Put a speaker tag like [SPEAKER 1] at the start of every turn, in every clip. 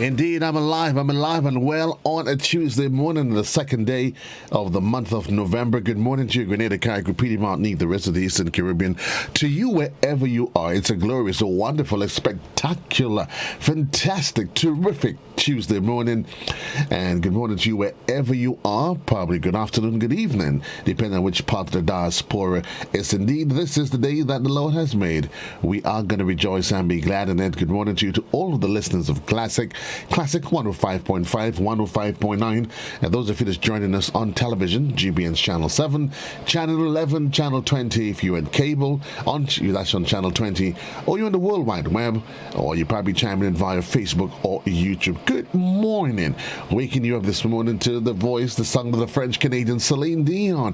[SPEAKER 1] Indeed, I'm alive. I'm alive and well on a Tuesday morning, the second day of the month of November. Good morning to you, Grenada, Caribbean, Martinique, the rest of the Eastern Caribbean. To you, wherever you are, it's a glorious, a wonderful, a spectacular, fantastic, terrific Tuesday morning. And good morning to you, wherever you are. Probably good afternoon, good evening, depending on which part of the diaspora. Yes, indeed, this is the day that the Lord has made. We are going to rejoice and be glad in it. Good morning to you, to all of the listeners of Classic 105.5, 105.9, and those of you that's joining us on television, GBN's Channel 7, Channel 11, Channel 20, if you're in cable, that's on Channel 20, or you're on the World Wide Web, or you're probably chiming in via Facebook or YouTube. Good morning. Waking you up this morning to the voice, the song of the French-Canadian Celine Dion.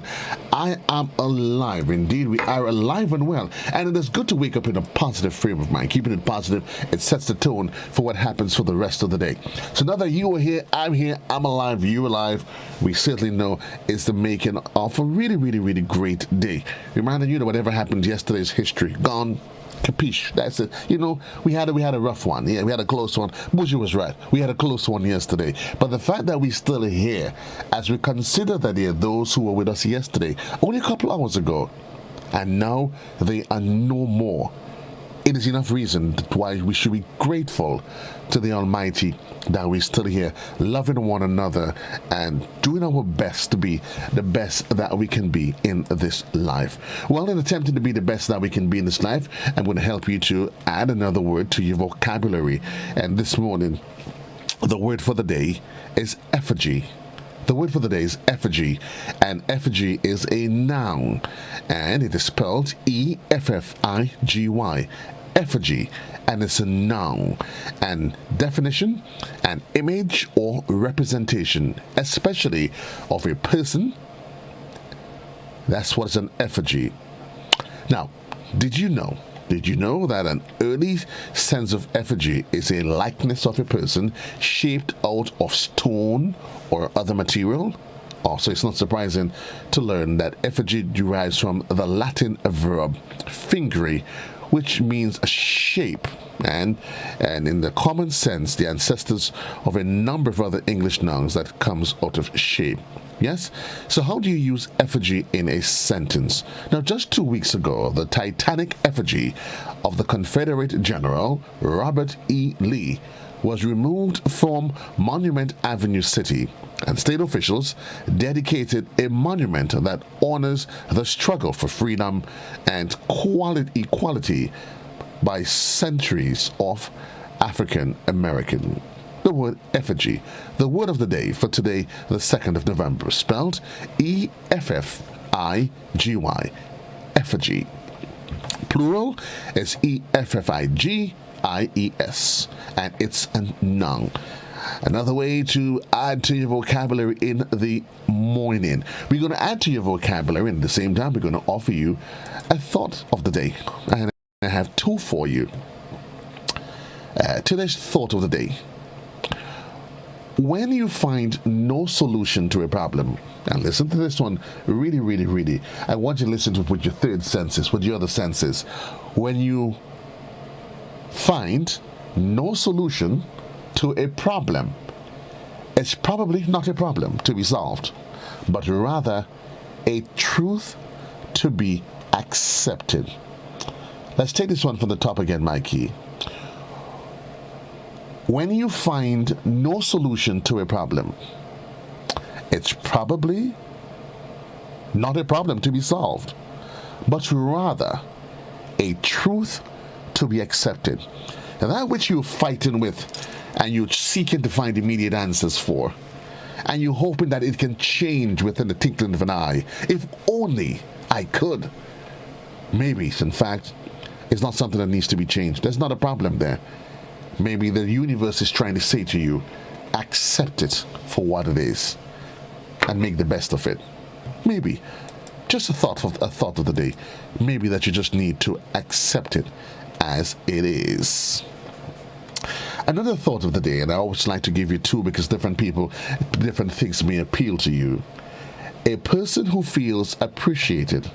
[SPEAKER 1] I am alive. Indeed, we are alive and well, and it is good to wake up in a positive frame of mind. Keeping it positive, it sets the tone for what happens for the rest of the day. So now that you are here, I'm alive, you're alive, we certainly know it's the making of a really, really, really great day. Reminding you that whatever happened yesterday is history. Gone. Capiche. That's it. You know, we had a rough one. Yeah, we had a close one. Bushi was right. We had a close one yesterday. But the fact that we still are here, as we consider that there are those who were with us yesterday, only a couple hours ago, and now they are no more. It is enough reason why we should be grateful to the Almighty that we're still here, loving one another and doing our best to be the best that we can be in this life. Well, in attempting to be the best that we can be in this life, I'm going to help you to add another word to your vocabulary. And this morning, the word for the day is effigy. The word for the day is effigy, and effigy is a noun, and it is spelled E-F-F-I-G-Y. Effigy, and it's a noun. And definition: an image or representation, especially of a person. That's what is an effigy. Now, did you know that an early sense of effigy is a likeness of a person shaped out of stone or other material? Also, it's not surprising to learn that effigy derives from the Latin verb fingere, which means a shape, and in the common sense, the ancestors of a number of other English nouns that comes out of shape. Yes? So how do you use effigy in a sentence? Now, just 2 weeks ago, the Titanic effigy of the Confederate General Robert E. Lee was removed from Monument Avenue City, and state officials dedicated a monument that honors the struggle for freedom and equality by centuries of African American. The word effigy, the word of the day for today, the 2nd of November, spelled E-F-F-I-G-Y, effigy. Plural is E-F-F-I-G-I-E-S, and it's a noun. Another way to add to your vocabulary in the morning. We're going to add to your vocabulary, and at the same time, we're going to offer you a thought of the day. And I have two for you. Today's thought of the day. When you find no solution to a problem, and listen to this one really, really, really, I want you to listen to it with your third senses, with your other senses. When you find no solution to a problem, it's probably not a problem to be solved, but rather a truth to be accepted. Let's take this one from the top again, Mikey. When you find no solution to a problem, it's probably not a problem to be solved, but rather a truth to be accepted. And that which you're fighting with and you're seeking to find immediate answers for, and you're hoping that it can change within the twinkling of an eye. If only I could. Maybe, in fact, it's not something that needs to be changed. There's not a problem there. Maybe the universe is trying to say to you, accept it for what it is and make the best of it. Maybe. Just a thought of the day. Maybe that you just need to accept it as it is. Another thought of the day, and I always like to give you two because different things may appeal to you. A person who feels appreciated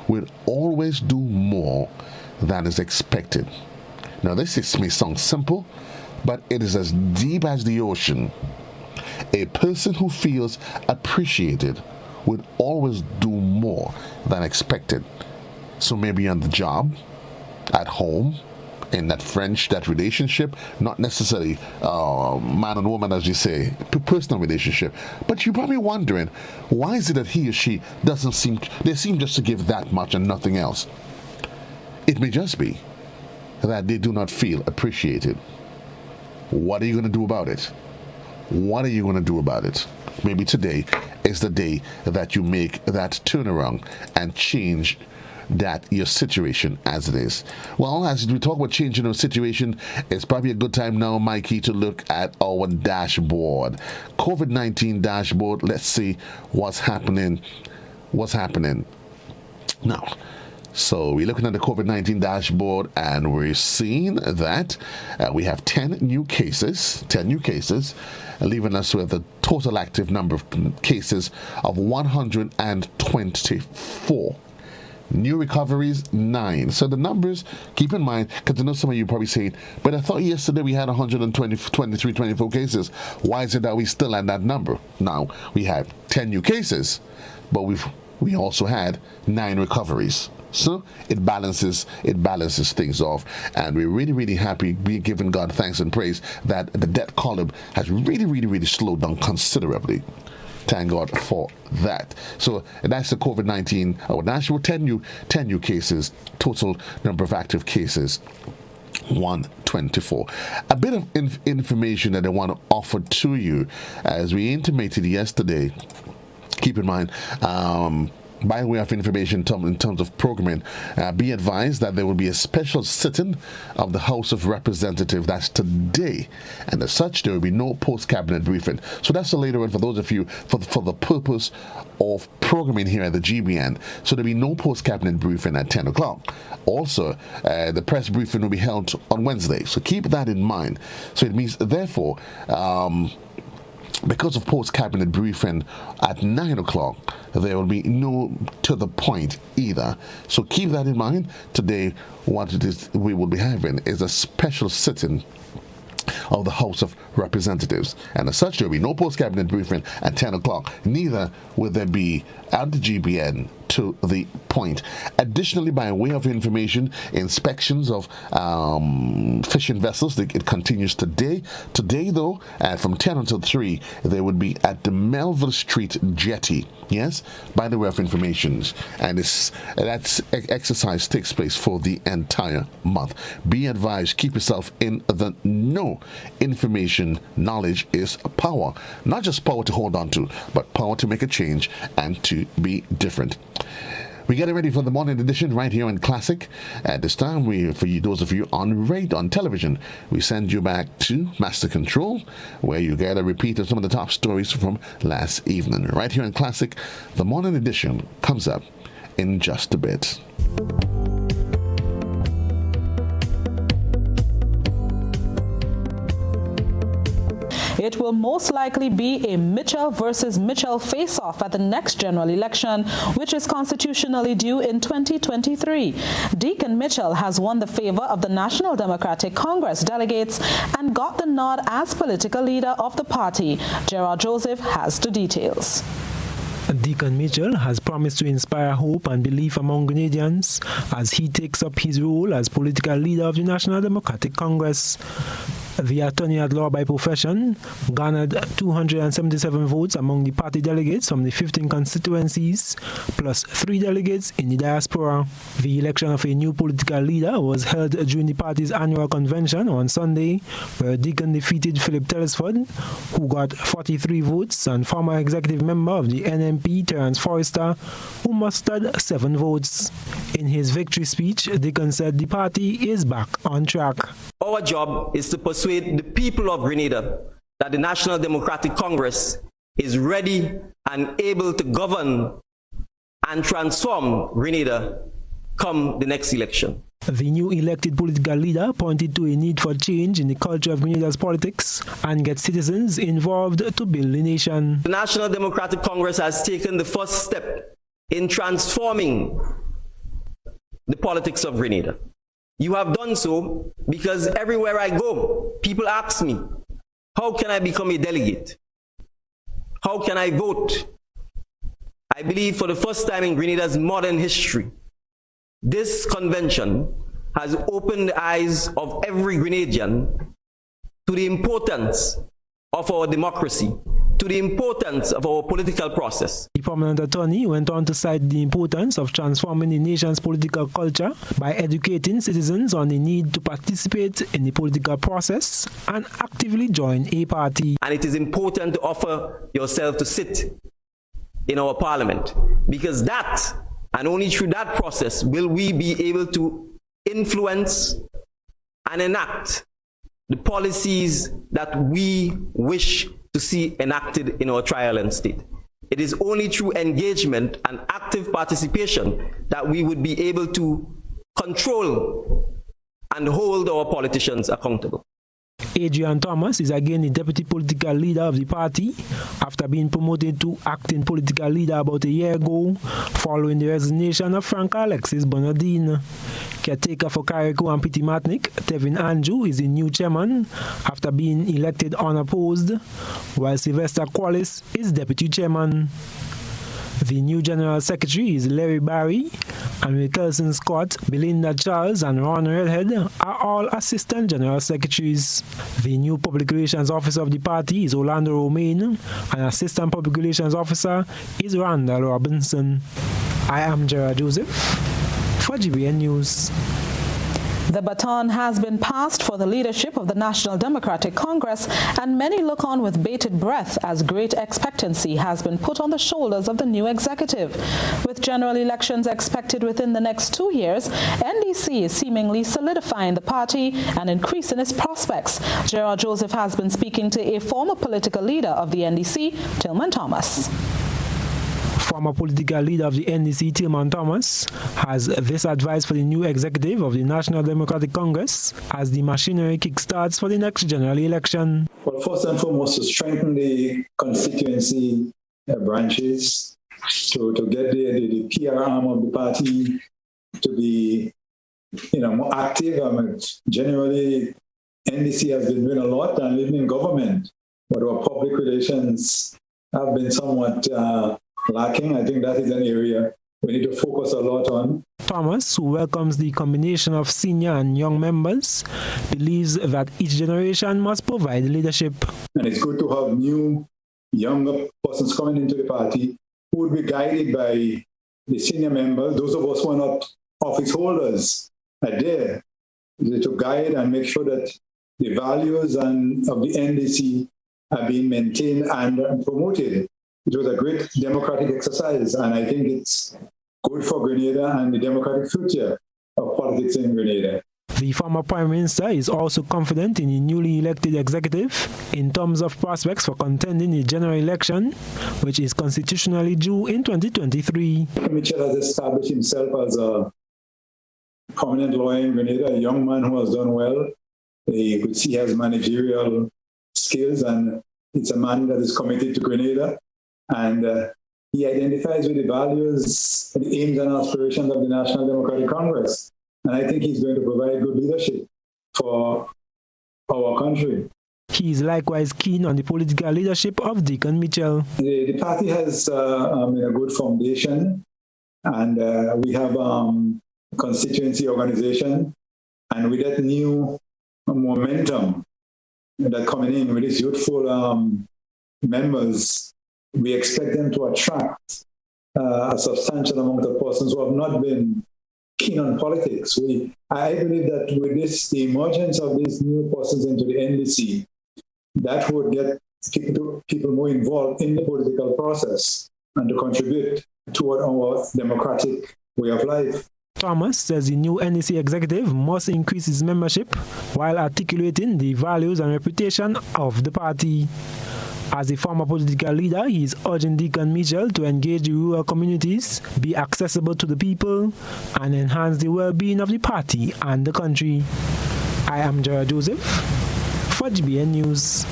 [SPEAKER 1] will always do more than is expected. Now, this may sound simple, but it is as deep as the ocean. A person who feels appreciated would always do more than expected. So maybe on the job, at home, in that relationship, not necessarily man and woman, as you say, personal relationship. But you're probably wondering, why is it that he or she they seem just to give that much and nothing else? It may just be that they do not feel appreciated. What are you going to do about it? What are you going to do about it? Maybe today is the day that you make that turnaround and change your situation as it is. Well, as we talk about changing our situation, it's probably a good time now, Mikey, to look at our dashboard. COVID-19 dashboard. Let's see what's happening. Now, so we're looking at the COVID-19 dashboard, and we're seeing that we have 10 new cases, leaving us with a total active number of cases of 124. New recoveries, 9. So the numbers, keep in mind, because I know some of you probably saying, but I thought yesterday we had 24 cases. Why is it that we still at that number? Now, we have 10 new cases, but we also had 9 recoveries. So it balances things off, and we're really happy, be giving God thanks and praise that the death column has really slowed down considerably. Thank God for that. So that's the COVID-19. Our national 10 new cases. Total number of active cases, 124. A bit of information that I want to offer to you, as we intimated yesterday. Keep in mind, by way of information in terms of programming, be advised that there will be a special sitting of the House of Representatives. That's today, and as such, there will be no post-cabinet briefing. So that's a later on for those of you for the purpose of programming here at the GBN. So there'll be no post-cabinet briefing at 10 o'clock. Also, the press briefing will be held on Wednesday. So keep that in mind. So it means, therefore, because of post-cabinet briefing at 9 o'clock, there will be no to the point either. So keep that in mind. Today, what it is we will be having is a special sitting of the House of Representatives. And as such, there will be no post-cabinet briefing at 10 o'clock. Neither will there be at the GBN to the point. Additionally, by way of information, inspections of fishing vessels, it continues today. Today, though, from 10 until 3, they would be at the Melville Street Jetty. Yes, by the way of information. And that exercise takes place for the entire month. Be advised, keep yourself in the know. Information, knowledge is power. Not just power to hold on to, but power to make a change and to be different. We're getting ready for the morning edition right here in Classic. At this time, those of you on television, we send you back to Master Control, where you get a repeat of some of the top stories from last evening. Right here in Classic, the morning edition comes up in just a bit.
[SPEAKER 2] It will most likely be a Mitchell versus Mitchell face-off at the next general election, which is constitutionally due in 2023. Deacon Mitchell has won the favor of the National Democratic Congress delegates and got the nod as political leader of the party. Gerard Joseph has the details.
[SPEAKER 3] Deacon Mitchell has promised to inspire hope and belief among Grenadians as he takes up his role as political leader of the National Democratic Congress. The attorney at law by profession garnered 277 votes among the party delegates from the 15 constituencies, plus 3 delegates in the diaspora. The election of a new political leader was held during the party's annual convention on Sunday, where Deacon defeated Philip Telesford, who got 43 votes, and former executive member of the NMP, Terence Forrester, who mustered 7 votes. In his victory speech, Deacon said the party is back on track.
[SPEAKER 4] Our job is to persuade the people of Grenada that the National Democratic Congress is ready and able to govern and transform Grenada come the next election.
[SPEAKER 3] The new elected political leader pointed to a need for change in the culture of Grenada's politics and get citizens involved to build the nation.
[SPEAKER 4] The National Democratic Congress has taken the first step in transforming the politics of Grenada. You have done so because everywhere I go, people ask me, how can I become a delegate? How can I vote? I believe for the first time in Grenada's modern history, this convention has opened the eyes of every Grenadian to the importance of our democracy, to the importance of our political process.
[SPEAKER 3] The prominent attorney went on to cite the importance of transforming the nation's political culture by educating citizens on the need to participate in the political process and actively join a party.
[SPEAKER 4] And it is important to offer yourself to sit in our parliament, because that, and only through that process, will we be able to influence and enact the policies that we wish to see enacted in our trial state. It is only through engagement and active participation that we would be able to control and hold our politicians accountable.
[SPEAKER 3] Adrian Thomas is again the deputy political leader of the party after being promoted to acting political leader about a year ago following the resignation of Frank Alexis Bernardine. Caretaker for Carriacou and Petty Martinic, Tevin Andrew is the new chairman after being elected unopposed, while Sylvester Qualis is deputy chairman. The new General Secretary is Larry Barry, and with Kelson Scott, Belinda Charles, and Ron Redhead are all Assistant General Secretaries. The new Public Relations Officer of the party is Orlando Romaine, and Assistant Public Relations Officer is Randall Robinson. I am Gerard Joseph for GBN News.
[SPEAKER 2] The baton has been passed for the leadership of the National Democratic Congress, and many look on with bated breath as great expectancy has been put on the shoulders of the new executive. With general elections expected within the next 2 years, NDC is seemingly solidifying the party and increasing its prospects. Gerard Joseph has been speaking to a former political leader of the NDC, Tillman Thomas.
[SPEAKER 3] Former political leader of the NDC, Tillman Thomas, has this advice for the new executive of the National Democratic Congress as the machinery kickstarts for the next general election.
[SPEAKER 5] Well, first and foremost, to strengthen the constituency branches, to get the PR arm of the party to be more active. Generally, NDC has been doing a lot and living in government, but our public relations have been somewhat lacking. I think that is an area we need to focus a lot on.
[SPEAKER 3] Thomas, who welcomes the combination of senior and young members, believes that each generation must provide leadership.
[SPEAKER 5] And it's good to have new, younger persons coming into the party who would be guided by the senior members. Those of us who are not office holders are there to guide and make sure that the values of the NDC are being maintained and promoted. It was a great democratic exercise, and I think it's good for Grenada and the democratic future of politics in Grenada.
[SPEAKER 3] The former Prime Minister is also confident in the newly elected executive in terms of prospects for contending the general election, which is constitutionally due in 2023.
[SPEAKER 5] Mitchell has established himself as a prominent lawyer in Grenada, a young man who has done well. You could see he has managerial skills, and it's a man that is committed to Grenada. And he identifies with the values, the aims and aspirations of the National Democratic Congress. And I think he's going to provide good leadership for our country.
[SPEAKER 3] He is likewise keen on the political leadership of Deacon Mitchell.
[SPEAKER 5] The party has a good foundation, and we have a constituency organization. And with that new momentum that coming in with these youthful members, we expect them to attract a substantial amount of persons who have not been keen on politics. I believe that with the emergence of these new persons into the NDC, that would get people more involved in the political process and to contribute toward our democratic way of life.
[SPEAKER 3] Thomas says the new NDC executive must increase its membership while articulating the values and reputation of the party. As a former political leader, he is urging Deacon Mitchell to engage the rural communities, be accessible to the people, and enhance the well-being of the party and the country. I am Gerard Joseph for GBN News.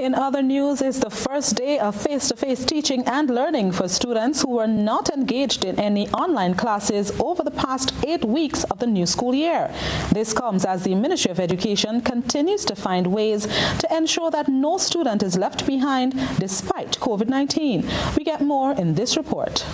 [SPEAKER 2] In other news, it's the first day of face-to-face teaching and learning for students who were not engaged in any online classes over the past 8 weeks of the new school year. This comes as the Ministry of Education continues to find ways to ensure that no student is left behind despite COVID-19. We get more in this report.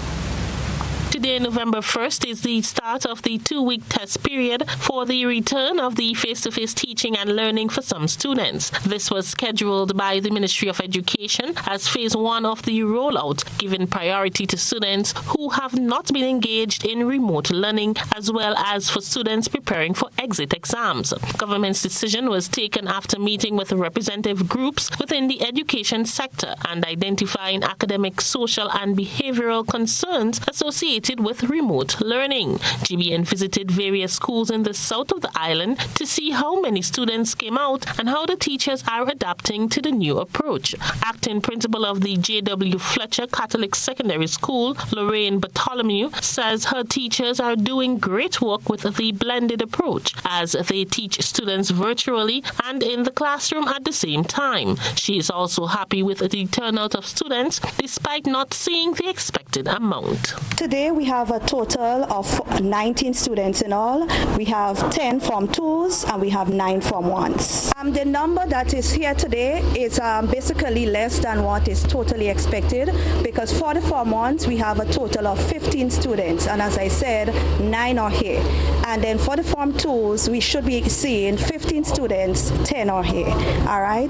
[SPEAKER 6] Today, November 1st, is the start of the 2-week test period for the return of the face-to-face teaching and learning for some students. This was scheduled by the Ministry of Education as phase 1 of the rollout, giving priority to students who have not been engaged in remote learning, as well as for students preparing for exit exams. Government's decision was taken after meeting with representative groups within the education sector and identifying academic, social, and behavioral concerns associated with remote learning. GBN visited various schools in the south of the island to see how many students came out and how the teachers are adapting to the new approach. Acting principal of the J.W. Fletcher Catholic Secondary School, Lorraine Bartholomew, says her teachers are doing great work with the blended approach as they teach students virtually and in the classroom at the same time. She is also happy with the turnout of students despite not seeing the expected amount.
[SPEAKER 7] Today we have a total of 19 students in all. We have 10 Form 2s and we have 9 Form 1s. The number that is here today is basically less than what is totally expected, because for the Form 1s we have a total of 15 students, and as I said, 9 are here. And then for the Form 2s we should be seeing 15 students, 10 are here. All right.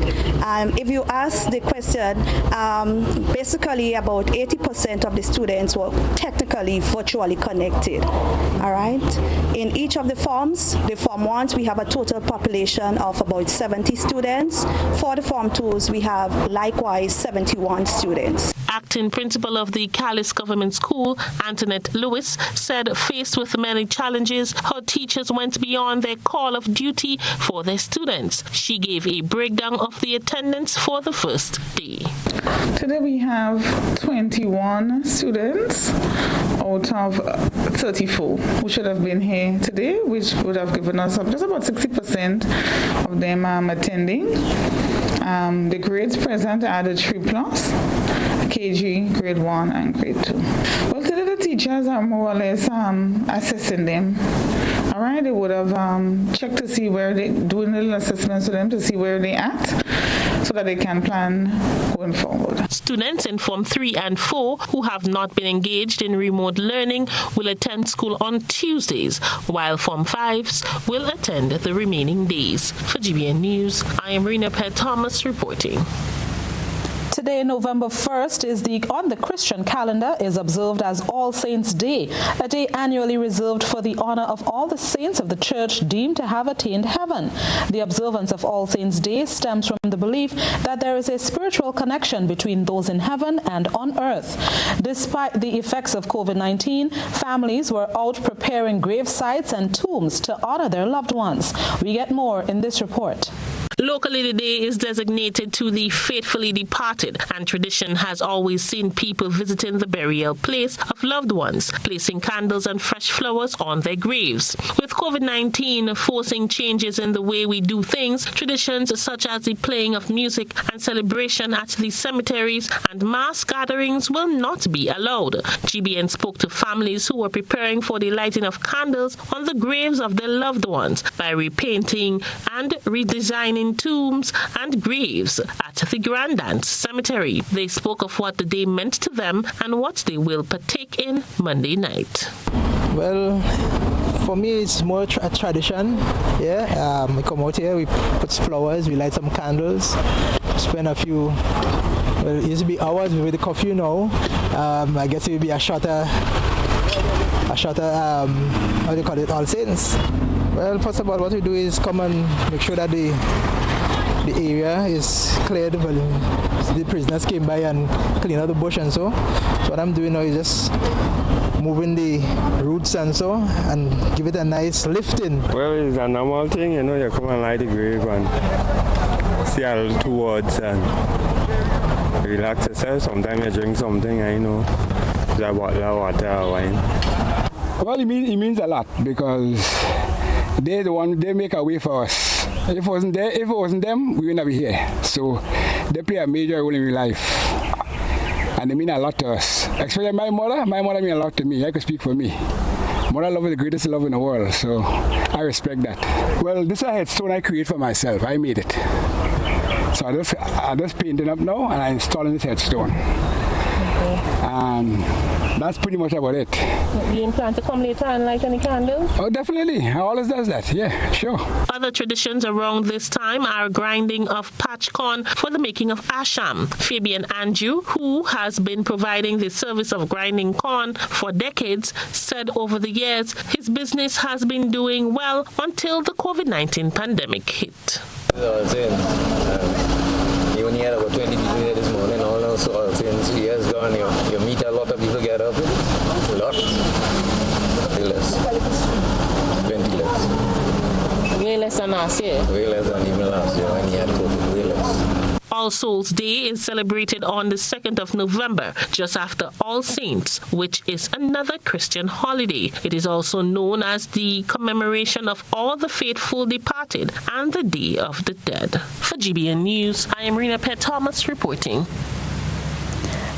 [SPEAKER 7] If you ask the question, basically about 80% of the students were technically virtually connected. All right. In each of the forms, the Form 1s, we have a total population of about 70 students. For the Form 2s, we have likewise 71 students.
[SPEAKER 6] Acting principal of the Calais Government School, Antoinette Lewis, said faced with many challenges, her teachers went beyond their call of duty for their students. She gave a breakdown of the attendance for the first day.
[SPEAKER 8] Today we have 21 students out of 34 who should have been here today, which would have given us just about 60% of them attending. The grades present are the 3+. KG, grade 1 and grade 2. Well, today the teachers are more or less assessing them. All right, they would have checked to see where they doing little assessments to them to see where they at, so that they can plan going forward.
[SPEAKER 6] Students in Form 3 and 4 who have not been engaged in remote learning will attend school on Tuesdays, while Form 5s will attend the remaining days. For GBN News, I am Rena Pett Thomas reporting.
[SPEAKER 2] Today, November 1st, on the Christian calendar is observed as All Saints' Day, a day annually reserved for the honor of all the saints of the Church deemed to have attained heaven. The observance of All Saints' Day stems from the belief that there is a spiritual connection between those in heaven and on earth. Despite the effects of COVID-19, families were out preparing grave sites and tombs to honor their loved ones. We get more in this report.
[SPEAKER 6] Locally, the day is designated to the faithfully departed, and tradition has always seen people visiting the burial place of loved ones, placing candles and fresh flowers on their graves. With COVID-19 forcing changes in the way we do things, traditions such as the playing of music and celebration at the cemeteries and mass gatherings will not be allowed. GBN spoke to families who were preparing for the lighting of candles on the graves of their loved ones by repainting and redesigning tombs and graves at the Grenada Cemetery. They spoke of what the day meant to them and what they will partake in Monday night.
[SPEAKER 9] Well, for me, it's more a tradition. Yeah, we come out here, we put flowers, we light some candles, spend a few. Well, it used to be hours with the curfew now. I guess it will be a shorter. How do you call it? All Saints. Well, first of all, what we do is come and make sure that the area is cleared. Well, the prisoners came by and cleaned out the bush and so. So what I'm doing now is just moving the roots and so, and give it a nice lifting.
[SPEAKER 10] Well, it's a normal thing, you know. You come and light the grave and see a little two words and relax yourself. Sometimes you drink something, I know, it's a bottle of water or wine.
[SPEAKER 11] Well, it means a lot, because they make a way for us. If it wasn't them, we would not be here. So they play a major role in my life. And they mean a lot to us. Especially my mother means a lot to me. I can speak for me. Mother love is the greatest love in the world, so I respect that. Well, this is a headstone I create for myself. I made it. So I just painted up now and I'm installing this headstone. And that's pretty much about it.
[SPEAKER 6] You plan to come later and light any candles?
[SPEAKER 11] Oh, definitely. I always does that. Yeah, sure.
[SPEAKER 6] Other traditions around this time are grinding of patch corn for the making of asham. Fabian Andrew, who has been providing the service of grinding corn for decades, said over the years his business has been doing well until the COVID-19 pandemic hit.
[SPEAKER 12] Even here, about 20 people here this morning, all now, so since years gone, you meet a lot of people get up. A lot. Less. 20 less.
[SPEAKER 6] Way less than last year?
[SPEAKER 12] Way less than even last year when he had COVID. Way less.
[SPEAKER 6] All Souls Day is celebrated on the 2nd of November, just after All Saints, which is another Christian holiday. It is also known as the commemoration of all the faithful departed and the Day of the Dead. For GBN News, I am Rena Pett Thomas reporting.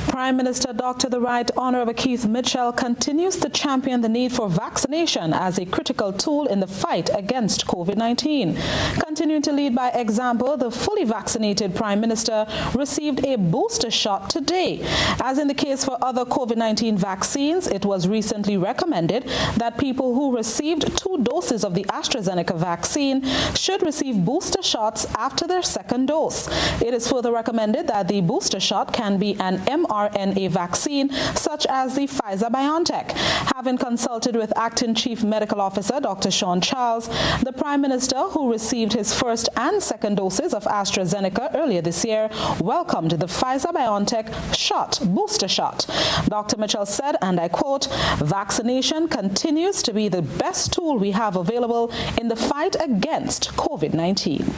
[SPEAKER 2] Prime Minister Dr. The Right Honourable Keith Mitchell continues to champion the need for vaccination as a critical tool in the fight against COVID-19. Continuing to lead by example, the fully vaccinated Prime Minister received a booster shot today. As in the case for other COVID-19 vaccines, it was recently recommended that people who received 2 doses of the AstraZeneca vaccine should receive booster shots after their second dose. It is further recommended that the booster shot can be an mRNA vaccine, such as the Pfizer-BioNTech. Having consulted with Acting Chief Medical Officer Dr. Sean Charles, the Prime Minister, who received his first and second doses of AstraZeneca earlier this year, welcomed the Pfizer-BioNTech booster shot. Dr. Mitchell said, and I quote, "Vaccination continues to be the best tool we have available in the fight against COVID-19.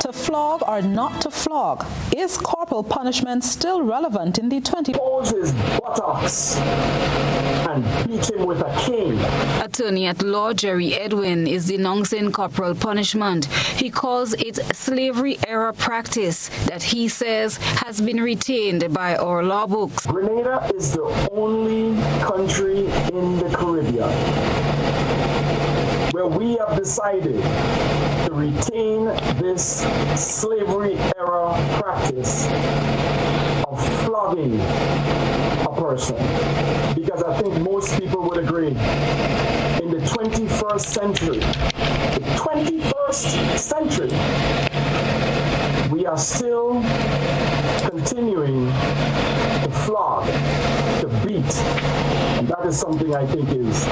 [SPEAKER 2] To flog or not to flog? Is corporal punishment still relevant in the 20s?
[SPEAKER 13] Holds his buttocks and beat him with a cane.
[SPEAKER 14] Attorney at law Jerry Edwin is denouncing corporal punishment. He calls it slavery-era practice that he says has been retained by our law books.
[SPEAKER 13] Grenada is the only country in the Caribbean where we have decided to retain this slavery-era practice of flogging a person. Because I think most people would agree, in the 21st century, we are still continuing to flog, to beat. And that is something I think is,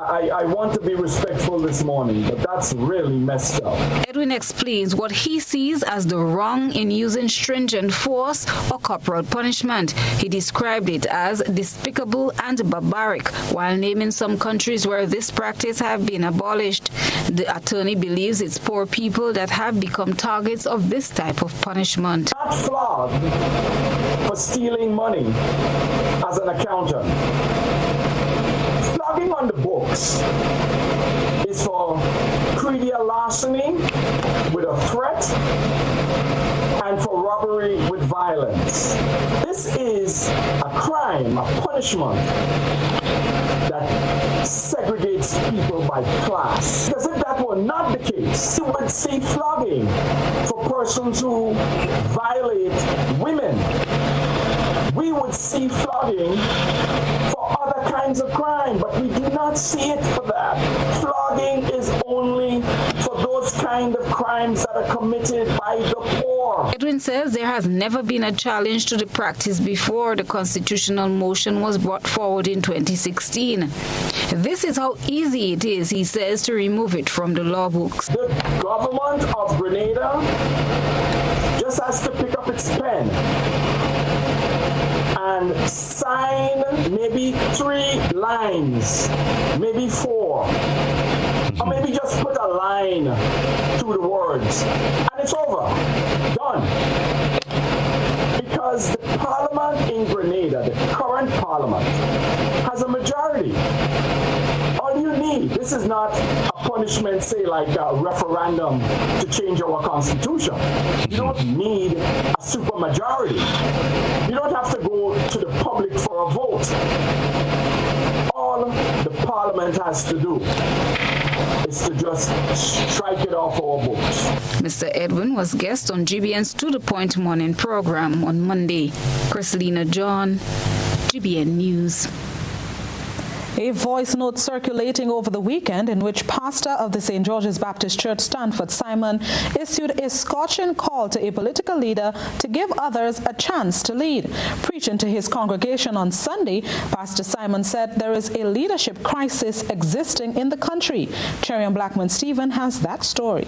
[SPEAKER 13] I want to be respectful this morning, but that's really messed up.
[SPEAKER 14] Edwin explains what he sees as the wrong in using stringent force or corporal punishment. He described it as despicable and barbaric, while naming some countries where this practice have been abolished. The attorney believes it's poor people that have become targets of this type of punishment.
[SPEAKER 13] Not flogged for stealing money as an accountant. Flogging on the books is for creedial larceny with a threat and for robbery with violence. This is a crime, a punishment that segregates people by class. Because if that were not the case, you would see flogging for persons who violate women. We would see flogging for other kinds of crime, but we do not see it for that. Flogging is only for those kind of crimes that are committed by the poor.
[SPEAKER 14] Edwin says there has never been a challenge to the practice before the constitutional motion was brought forward in 2016. This is how easy it is, he says, to remove it from the law books.
[SPEAKER 13] The government of Grenada just has to pick up its pen and sign maybe 3 lines, maybe 4, or maybe just put a line through the words, and it's over, done. Because the parliament in Grenada, the current parliament, has a majority. All you need is This is not a punishment, say, like a referendum to change our constitution. You don't need a supermajority. You don't have to go to the public for a vote. All the parliament has to do is to just strike it off our books.
[SPEAKER 14] Mr. Edwin was guest on GBN's To The Point morning program on Monday. Chrislina John, GBN News.
[SPEAKER 2] A voice note circulating over the weekend in which pastor of the St. George's Baptist Church, Stanford Simon, issued a scorching call to a political leader to give others a chance to lead. Preaching to his congregation on Sunday, Pastor Simon said there is a leadership crisis existing in the country. Cherry Blackman Stephen has that story.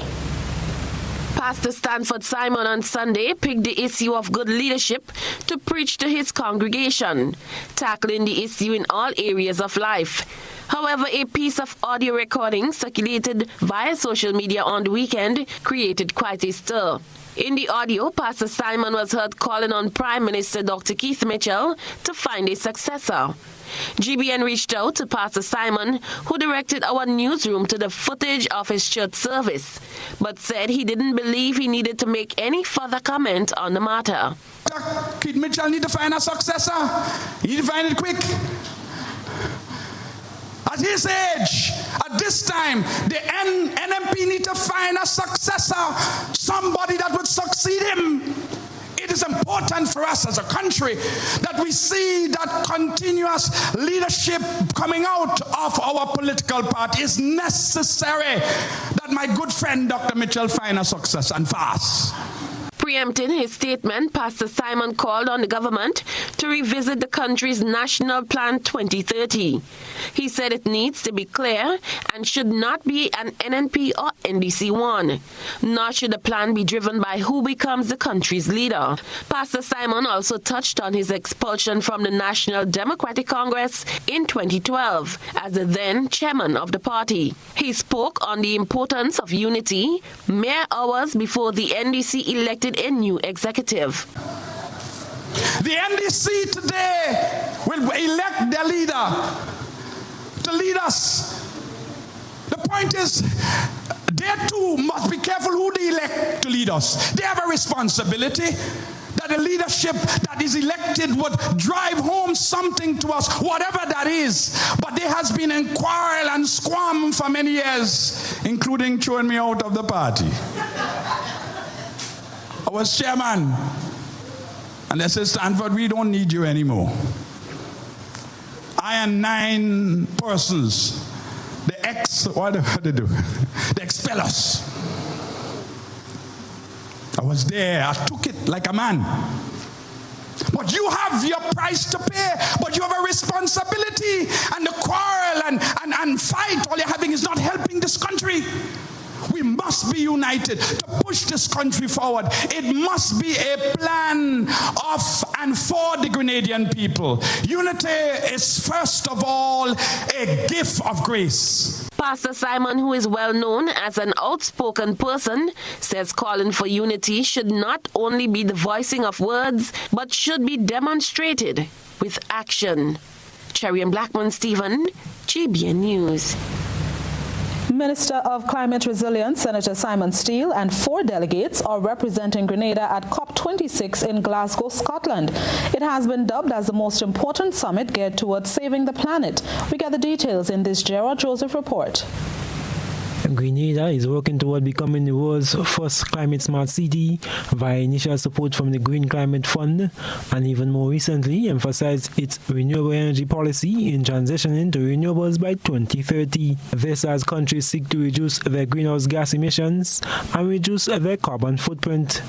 [SPEAKER 6] Pastor Stanford Simon on Sunday picked the issue of good leadership to preach to his congregation, tackling the issue in all areas of life. However, a piece of audio recording circulated via social media on the weekend created quite a stir. In the audio, Pastor Simon was heard calling on Prime Minister Dr. Keith Mitchell to find a successor. GBN reached out to Pastor Simon, who directed our newsroom to the footage of his church service, but said he didn't believe he needed to make any further comment on the matter.
[SPEAKER 15] Keith Mitchell need to find a successor. He need to find it quick. At his age, at this time, the NMP need to find a successor, somebody that would succeed him. It is important for us as a country that we see that continuous leadership coming out of our political party is necessary, that my good friend Dr. Mitchell find a successor and fast.
[SPEAKER 6] Preempting his statement, Pastor Simon called on the government to revisit the country's National Plan 2030. He said it needs to be clear and should not be an NNP or NDC one, nor should the plan be driven by who becomes the country's leader. Pastor Simon also touched on his expulsion from the National Democratic Congress in 2012 as the then chairman of the party. He spoke on the importance of unity mere hours before the NDC elected a new executive.
[SPEAKER 15] The NDC today will elect their leader to lead us. The point is, they too must be careful who they elect to lead us. They have a responsibility that the leadership that is elected would drive home something to us, whatever that is. But there has been in quarrel and squirm for many years, including throwing me out of the party. I was chairman, and they said, Stanford, we don't need you anymore. I and 9 persons, what they do? They expel us. I was there, I took it like a man. But you have your price to pay, but you have a responsibility, and the quarrel and fight, all you're having is not helping this country. We must be united to push this country forward. It must be a plan of and for the Grenadian people. Unity is first of all a gift of grace.
[SPEAKER 6] Pastor Simon, who is well known as an outspoken person, says calling for unity should not only be the voicing of words, but should be demonstrated with action. Cherry and Blackman Stephen, GBN News.
[SPEAKER 2] Minister of Climate Resilience, Senator Simon Steele, and 4 delegates are representing Grenada at COP26 in Glasgow, Scotland. It has been dubbed as the most important summit geared towards saving the planet. We get the details in this Gerard Joseph report.
[SPEAKER 3] Grenada is working toward becoming the world's first climate-smart city via initial support from the Green Climate Fund, and even more recently emphasized its renewable energy policy in transitioning to renewables by 2030. This as countries seek to reduce their greenhouse gas emissions and reduce their carbon footprint.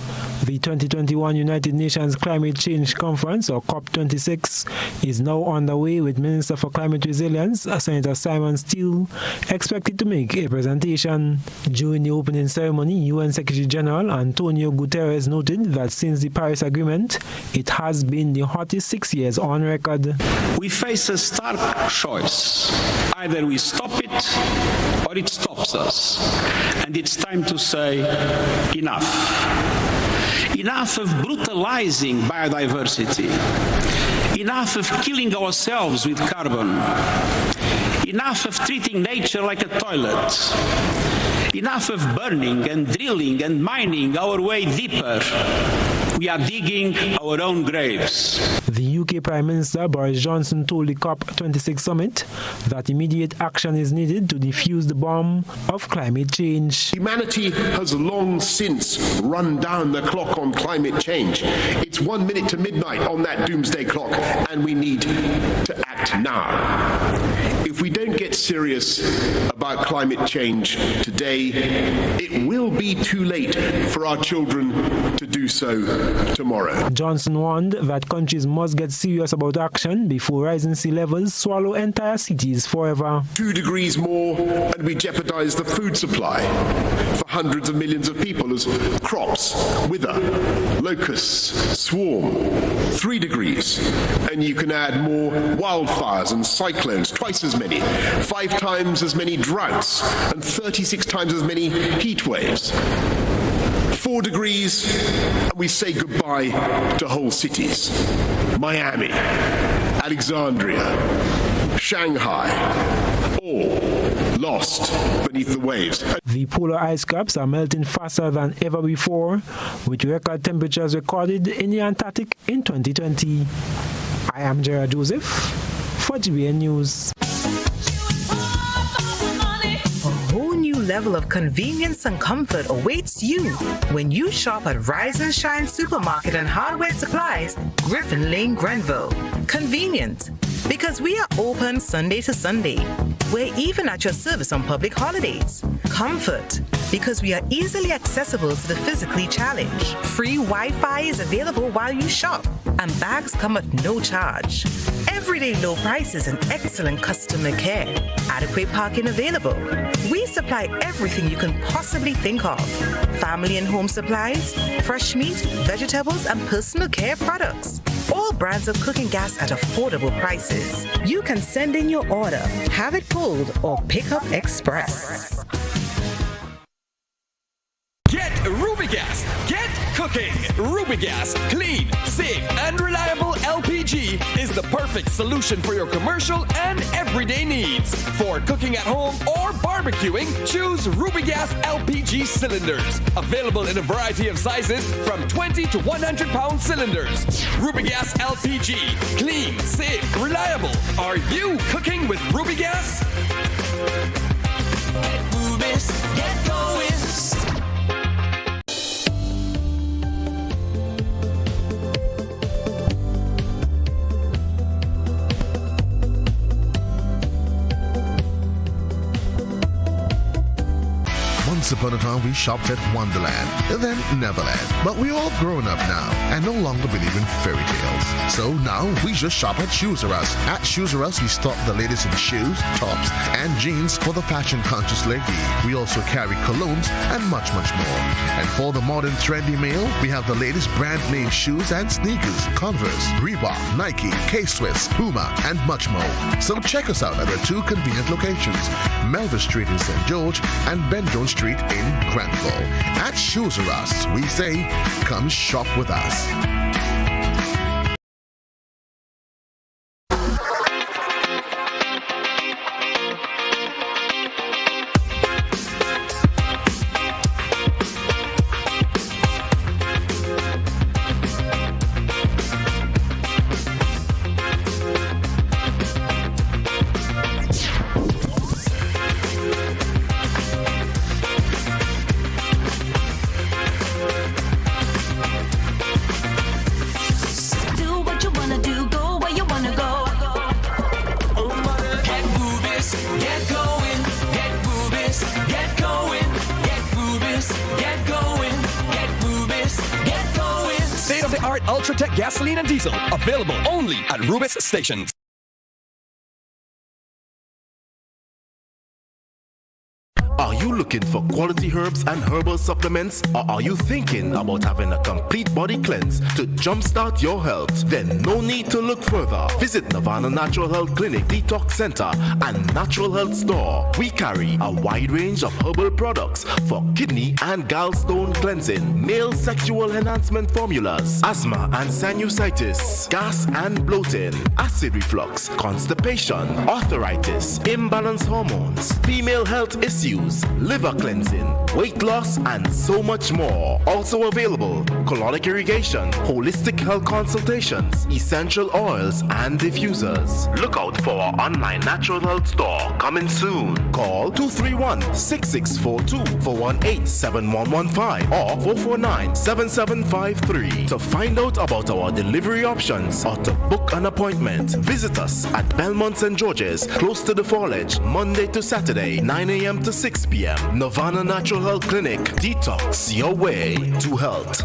[SPEAKER 3] The 2021 United Nations Climate Change Conference, or COP26, is now underway with Minister for Climate Resilience, Senator Simon Steele, expected to make a presentation. During the opening ceremony, UN Secretary General Antonio Guterres noted that since the Paris Agreement, it has been the hottest 6 years on record.
[SPEAKER 16] We face a stark choice. Either we stop it or it stops us. And it's time to say enough. Enough of brutalizing biodiversity. Enough of killing ourselves with carbon. Enough of treating nature like a toilet. Enough of burning and drilling and mining our way deeper. We are digging our own graves.
[SPEAKER 3] The UK Prime Minister Boris Johnson told the COP26 summit that immediate action is needed to defuse the bomb of climate change.
[SPEAKER 17] Humanity has long since run down the clock on climate change. It's 1 minute to midnight on that doomsday clock, and we need to act now. If we don't get serious about climate change today, it will be too late for our children to do so tomorrow.
[SPEAKER 3] Johnson warned that countries must get serious about action before rising sea levels swallow entire cities forever.
[SPEAKER 17] 2 degrees more and we jeopardize the food supply for hundreds of millions of people as crops wither, locusts swarm. 3 degrees and you can add more wildfires and cyclones, twice as many, 5 times as many droughts and 36 times as many heat waves. 4 degrees and we say goodbye to whole cities. Miami, Alexandria, Shanghai, all lost beneath the waves.
[SPEAKER 3] The polar ice caps are melting faster than ever before, with record temperatures recorded in the Antarctic in 2020. I am Gerard Joseph for GBN News.
[SPEAKER 18] Level of convenience and comfort awaits you when you shop at Rise and Shine Supermarket and Hardware Supplies, Griffin Lane, Grenville. Convenient, because we are open Sunday to Sunday. We're even at your service on public holidays. Comfort, because we are easily accessible to the physically challenged. Free Wi-Fi is available while you shop, and bags come at no charge. Everyday low prices and excellent customer care. Adequate parking available. We supply everything you can possibly think of. Family and home supplies, fresh meat, vegetables, and personal care products. All brands of cooking gas at affordable prices. You can send in your order, have it pulled, or pick up express.
[SPEAKER 19] Get Rubigas. Get cooking. Rubigas, clean, safe, and reliable LPG is the perfect solution for your commercial and everyday needs. For cooking at home or barbecuing, choose Rubigas LPG cylinders. Available in a variety of sizes from 20 to 100 pound cylinders. Rubigas LPG, clean, safe, reliable. Are you cooking with Rubigas? Get Rubis, get going.
[SPEAKER 1] Once upon a time, we shopped at Wonderland, then Neverland. But we're all grown up now and no longer believe in fairy tales. So now we just shop at Shoes R Us. At Shoes R Us, we stock the latest in shoes, tops, and jeans for the fashion-conscious lady. We also carry colognes and much, much more. And for the modern trendy male, we have the latest brand-name shoes and sneakers, Converse, Reebok, Nike, K-Swiss, Puma, and much more. So check us out at our 2 convenient locations, Melville Street in St. George and Ben Jones Street in Granville. At Shoes R Us, we say, come shop with us.
[SPEAKER 19] Ultratech gasoline and diesel, available only at Rubis stations.
[SPEAKER 20] Are you looking for quality herbs and herbal supplements, or are you thinking about having a complete body cleanse to jumpstart your health? Then no need to look further. Visit Nirvana Natural Health Clinic, Detox Center, and Natural Health Store. We carry a wide range of herbal products for kidney and gallstone cleansing, male sexual enhancement formulas, asthma and sinusitis, gas and bloating, acid reflux, constipation, arthritis, imbalanced hormones, female health issues, liver cleansing, weight loss, and so much more. Also available, colonic irrigation, holistic health consultations, essential oils, and diffusers. Look out for our online natural health store coming soon. Call 231-6642 for 18-7115 or 449-7753 to find out about our delivery options or to book an appointment. Visit us at Belmont St. George's, close to the Fallage, Monday to Saturday, 9 a.m. to 6 p.m. Nirvana Natural Health Clinic. Detox your way to health.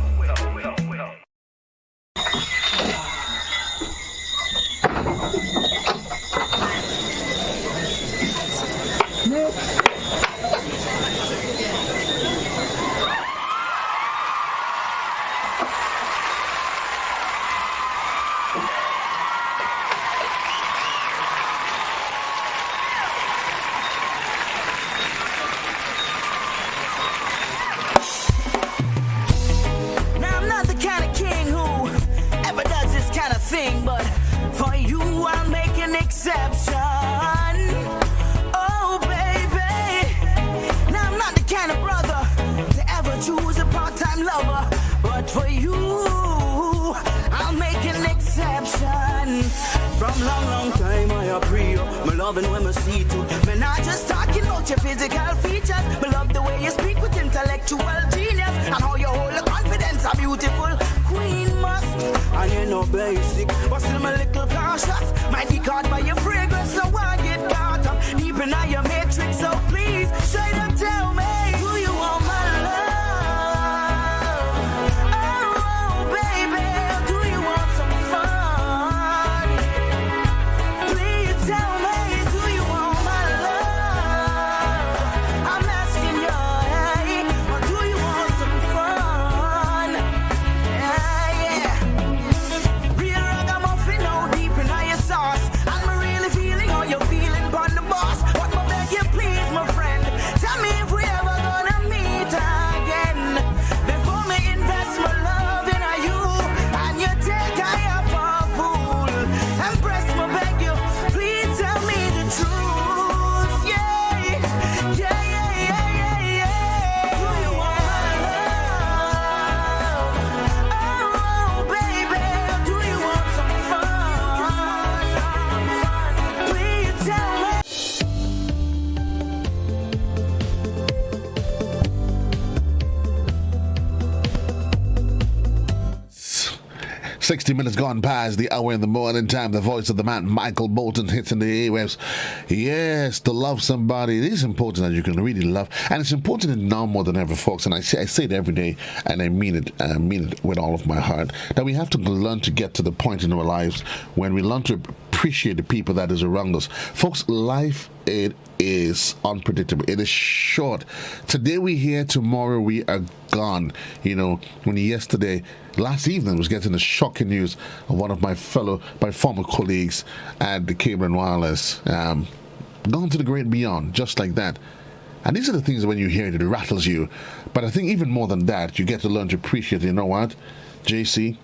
[SPEAKER 1] Minutes gone past the hour in the morning time. The voice of the man, Michael Bolton, hits in the airwaves. Yes, to love somebody, it is important that you can really love. And it's important now more than ever, folks. And I say it every day, and I mean it with all of my heart, that we have to learn to get to the point in our lives when we learn to appreciate the people that is around us. Folks, life, it is unpredictable. It is short. Today we're here, tomorrow we are gone. You know, when last evening was getting the shocking news of one of my former colleagues at the Cable and Wireless gone to the great beyond, just like that. And these are the things that when you hear it, it rattles you. But I think even more than that, you get to learn to appreciate it. You know what, JC,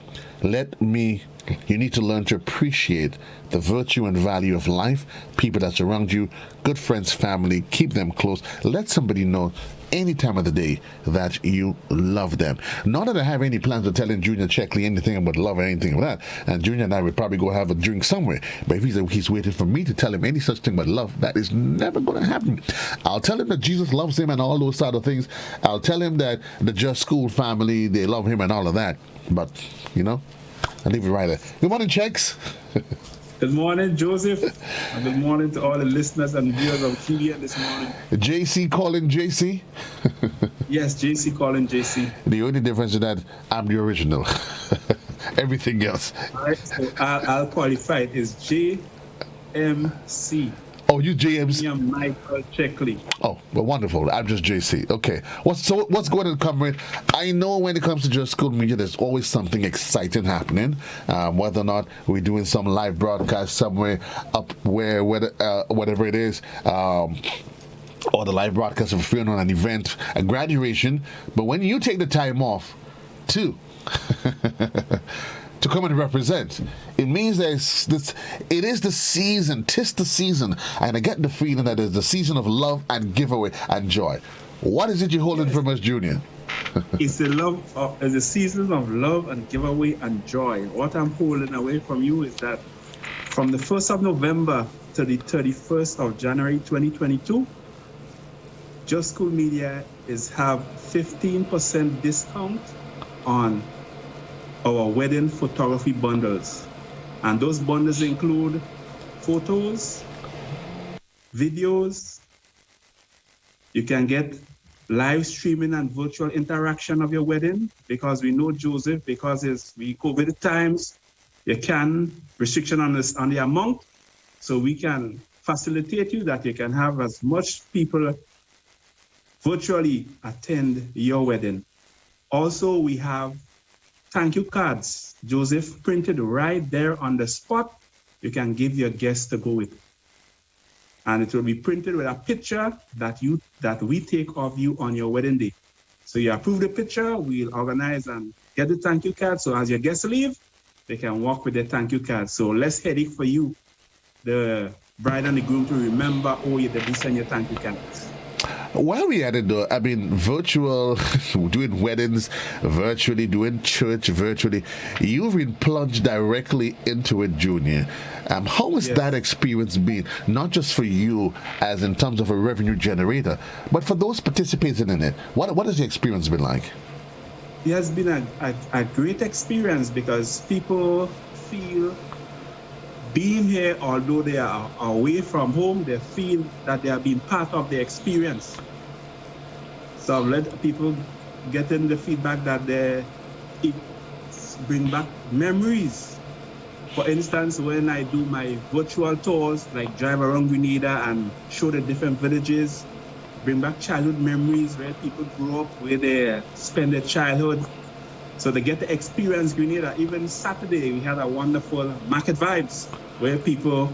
[SPEAKER 1] you need to learn to appreciate the virtue and value of life, people that's around you, good friends, family, keep them close. Let somebody know any time of the day that you love them. Not that I have any plans of telling Junior Checkley anything about love or anything like that. And Junior and I would probably go have a drink somewhere. But if he's waiting for me to tell him any such thing but love, that is never going to happen. I'll tell him that Jesus loves him and all those sort of things. I'll tell him that the Just School family, they love him and all of that. But, I'll leave it right there. Good morning, Checks.
[SPEAKER 21] Good morning, Joseph. And good morning to all the listeners and viewers of TVN this morning.
[SPEAKER 1] JC calling JC?
[SPEAKER 21] Yes, JC calling JC.
[SPEAKER 1] The only difference is that I'm the original. Everything else.
[SPEAKER 21] All right, so I'll qualify it. It's JMC.
[SPEAKER 1] Oh, you James?
[SPEAKER 21] I'm Michael Checkley.
[SPEAKER 1] Oh, well, wonderful. I'm just JC. Okay. What's going on, comrade? I know when it comes to Just School Media, there's always something exciting happening. Whether or not we're doing some live broadcast somewhere up whatever it is, or the live broadcast of a funeral, an event, a graduation. But when you take the time off to come and represent, it means that it is the season, 'tis the season, and I get the feeling that it's the season of love and giveaway and joy. What is it you're holding from us, Junior?
[SPEAKER 21] It's the season of love and giveaway and joy. What I'm holding away from you is that from the 1st of November to the 31st of January 2022, Just School Media have 15% discount on our wedding photography bundles. And those bundles include photos, videos. You can get live streaming and virtual interaction of your wedding, because we know, Joseph, because it's COVID times, you can restriction on the amount. So we can facilitate you that you can have as much people virtually attend your wedding. Also, we have thank you cards, Joseph, printed right there on the spot. You can give your guests to go with. And it will be printed with a picture that we take of you on your wedding day. So you approve the picture, we'll organize and get the thank you card. So as your guests leave, they can walk with their thank you card. So less headache for you, the bride and the groom, to remember, you did send your thank you cards.
[SPEAKER 1] While we at it though, I mean, virtual, doing weddings virtually, doing church virtually, you've been plunged directly into it, Junior. How has that experience been, not just for you as in terms of a revenue generator, but for those participating in it? What has the experience been like?
[SPEAKER 21] It has been a great experience, because people feel being here, although they are away from home, they feel that they are being part of the experience. So I've let people get in the feedback that it bring back memories. For instance, when I do my virtual tours, like drive around Grenada and show the different villages, bring back childhood memories where people grew up, where they spend their childhood. So they get to experience Grenada. Even Saturday, we had a wonderful market vibes where people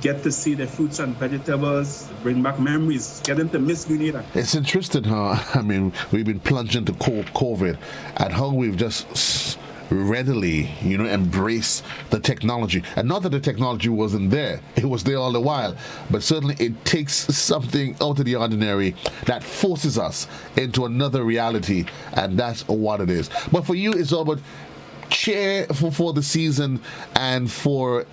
[SPEAKER 21] get to see the fruits and vegetables, bring back memories, get them to miss Grenada.
[SPEAKER 1] It's interesting how, I mean, we've been plunged into COVID and how we've just readily, embrace the technology. And not that the technology wasn't there, it was there all the while, but certainly it takes something out of the ordinary that forces us into another reality, and that's what it is. But for you, it's all about cheer for the season and for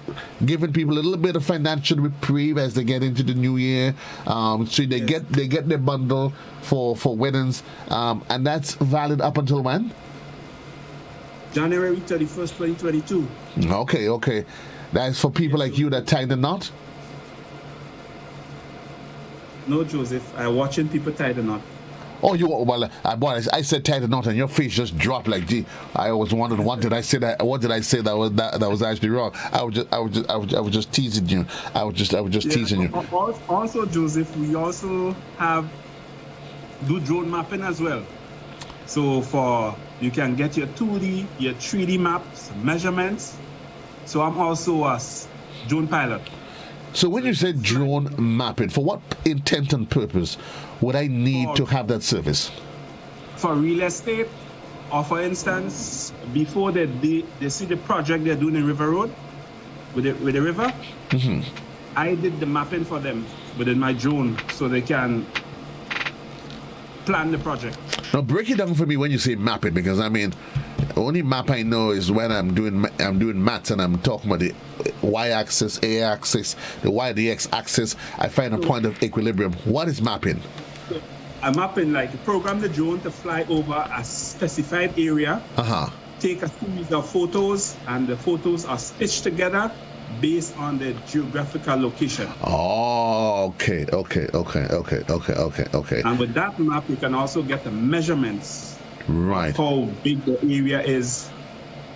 [SPEAKER 1] giving people a little bit of financial reprieve as they get into the new year. So they get their bundle for weddings, and that's valid up until when?
[SPEAKER 21] January 31st, 2022.
[SPEAKER 1] Okay. That's for people like you that tie the knot?
[SPEAKER 21] No, Joseph. I'm watching people tie the knot.
[SPEAKER 1] Oh, I said tie the knot and your face just dropped like, gee, I always wondered what did I say that was actually wrong. I was just teasing you. I was just teasing you.
[SPEAKER 21] Also, Joseph, we also do drone mapping as well. So you can get your 2D, your 3D maps, measurements. So I'm also a drone pilot.
[SPEAKER 1] So when you say drone mapping, for what intent and purpose would I need to have that service?
[SPEAKER 21] For real estate, or for instance, before they see the project they're doing in River Road, with the river, I did the mapping for them within my drone so they can plan the project.
[SPEAKER 1] Now break it down for me when you say mapping, because I mean, the only map I know is when I'm doing maths and I'm talking about the y-axis, a-axis, the x-axis. I find a point of equilibrium. What is mapping?
[SPEAKER 21] I'm mapping, like, program the drone to fly over a specified area. Take a series of photos, and the photos are stitched together based on the geographical location.
[SPEAKER 1] Oh, okay. And
[SPEAKER 21] with that map, you can also get the measurements.
[SPEAKER 1] Right.
[SPEAKER 21] How big the area is,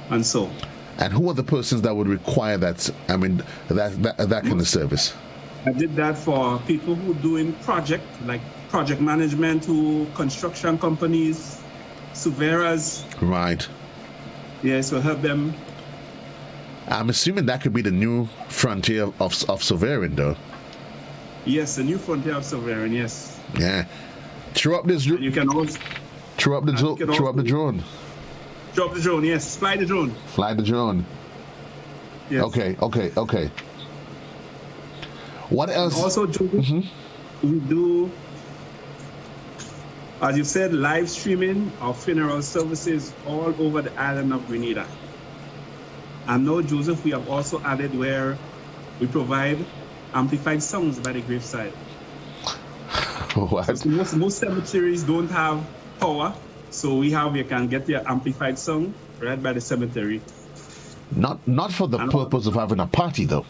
[SPEAKER 21] and so.
[SPEAKER 1] And who are the persons that would require that? I mean, that kind of service?
[SPEAKER 21] I did that for people who doing project management, who construction companies, surveyors.
[SPEAKER 1] Right.
[SPEAKER 21] Yeah, so help them.
[SPEAKER 1] I'm assuming that could be the new frontier of surveying, though.
[SPEAKER 21] Yes, the new frontier of surveying. Yes.
[SPEAKER 1] Yeah. Throw up this.
[SPEAKER 21] You can also
[SPEAKER 1] throw up the drone. Throw up the drone.
[SPEAKER 21] Drop the drone. Yes. Fly the drone.
[SPEAKER 1] Fly the drone.
[SPEAKER 21] Yes.
[SPEAKER 1] Okay. What else?
[SPEAKER 21] And also, we do, as you said, live streaming of funeral services all over the island of Grenada. And now, Joseph, we have also added where we provide amplified songs by the graveside.
[SPEAKER 1] What?
[SPEAKER 21] So most cemeteries don't have power, so you can get your amplified song right by the cemetery.
[SPEAKER 1] Not for the purpose of having a party, though.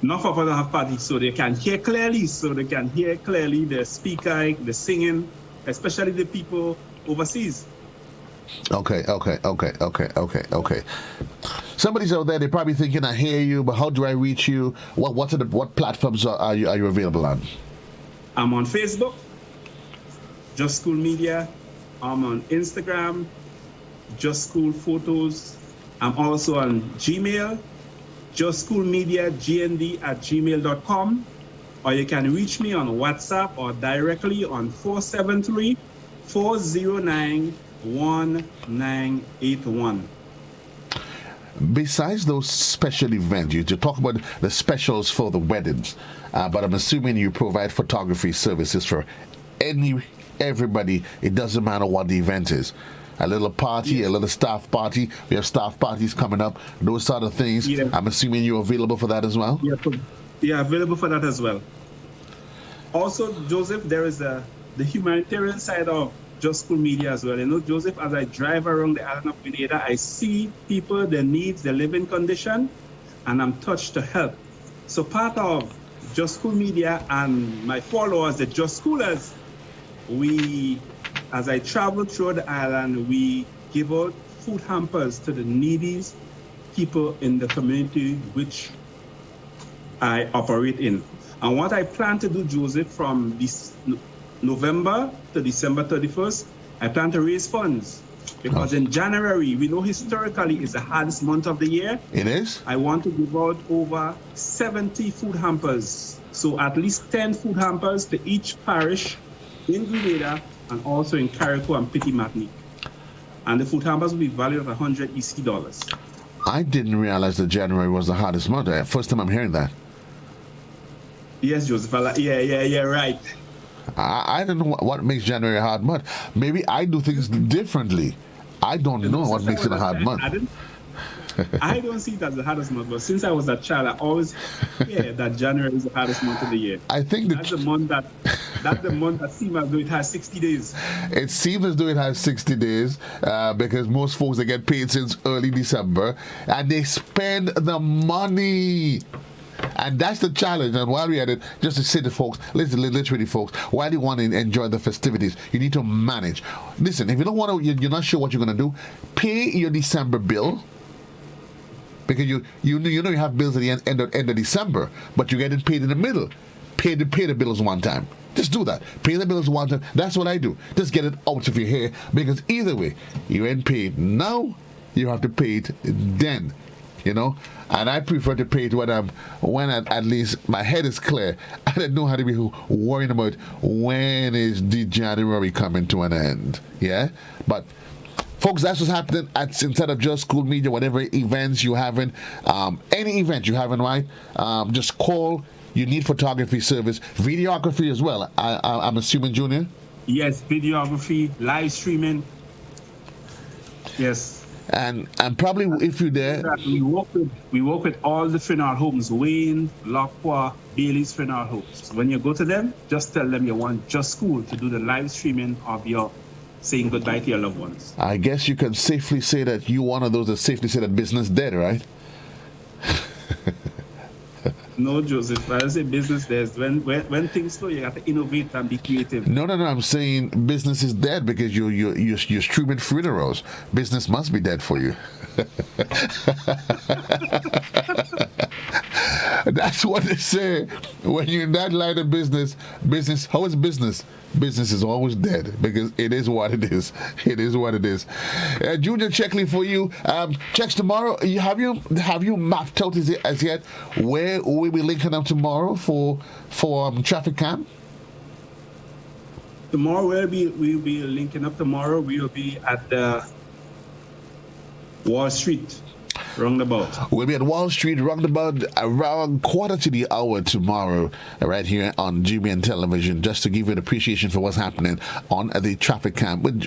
[SPEAKER 21] Not for the party, so they can hear clearly. The speaker, the singing, especially the people overseas.
[SPEAKER 1] Okay. Somebody's out there, they're probably thinking, I hear you, but how do I reach you? What platforms are you available on?
[SPEAKER 21] I'm on Facebook, Just School Media. I'm on Instagram, Just School Photos. I'm also on Gmail, justschoolmediagnd@gmail.com, or you can reach me on WhatsApp or directly on 473-409-1981.
[SPEAKER 1] Besides those special events, you talk about the specials for the weddings, but I'm assuming you provide photography services for everybody. It doesn't matter what the event is. A little party, a little staff party. We have staff parties coming up. Those sort of things. Yeah. I'm assuming you're available for that as well?
[SPEAKER 21] Yeah, available for that as well. Also, Joseph, there is the humanitarian side of Just School Media as well. You know, Joseph, as I drive around the island of Grenada, I see people, their needs, their living condition, and I'm touched to help. So part of Just School Media and my followers, the Just Schoolers, as I travel through the island, we give out food hampers to the needy people in the community which I operate in. And what I plan to do, Joseph, from this November to December 31st, I plan to raise funds. Because in January, we know historically is the hardest month of the year.
[SPEAKER 1] It is?
[SPEAKER 21] I want to give out over 70 food hampers. So at least 10 food hampers to each parish in Grenada, and also in Carriacou and Petit Martinique. And the food hampers will be valued at $100 EC.
[SPEAKER 1] I didn't realize that January was the hardest month. First time I'm hearing that.
[SPEAKER 21] Yes, Joseph. Yeah, right.
[SPEAKER 1] I don't know what makes January a hard month. Maybe I do things differently. I don't know what makes it a hard month.
[SPEAKER 21] I don't see it as the hardest month, but since I was a child, I always hear that January is the hardest month of the year.
[SPEAKER 1] I think
[SPEAKER 21] that's the month that seems as though it has 60 days.
[SPEAKER 1] It seems as though it has 60 days because most folks, they get paid since early December and they spend the money. And that's the challenge. And while we're at it, just to say to folks, literally folks, while you want to enjoy the festivities, you need to manage. Listen, if you don't want to, you're not sure what you're going to do, pay your December bill. Because you know you have bills at the end of December, but you're getting paid in the middle. Pay the bills one time. Just do that. Pay the bills one time. That's what I do. Just get it out of your hair, because either way, you ain't paid now, you have to pay it then. You know? And I prefer to pay it when at least my head is clear. I don't know how to be worrying about when is the January coming to an end. Yeah? But folks, that's what's happening instead of Just School Media, whatever events you're having, any event you're having, right? Just call. You need photography service, videography as well. I'm assuming, Junior?
[SPEAKER 21] Yes, videography, live streaming. Yes.
[SPEAKER 1] And probably if you're there,
[SPEAKER 21] we work with all the funeral homes, Wayne, Lacroix, Bailey's funeral homes. When you go to them, just tell them you want Just School to do the live streaming of your saying goodbye to your loved ones.
[SPEAKER 1] I guess you can safely say that you're one of those that safely say that business dead, right?
[SPEAKER 21] No, Joseph. When I say business, there's when things slow, you have to innovate and be creative.
[SPEAKER 1] No. I'm saying business is dead because you're streaming funerals. Business must be dead for you. That's what they say when you're in that line of business. How is business? Business is always dead because it is what it is. It is what it is. Junior Checkley for you. Checks tomorrow. Have you mapped out as yet where we'll be linking up tomorrow for traffic cam?
[SPEAKER 21] Tomorrow we'll be linking up. Tomorrow we will be at the Wall Street. Roundabout.
[SPEAKER 1] We'll be at Wall Street roundabout around 1:15 tomorrow, right here on GBN Television, just to give you an appreciation for what's happening on the traffic cam with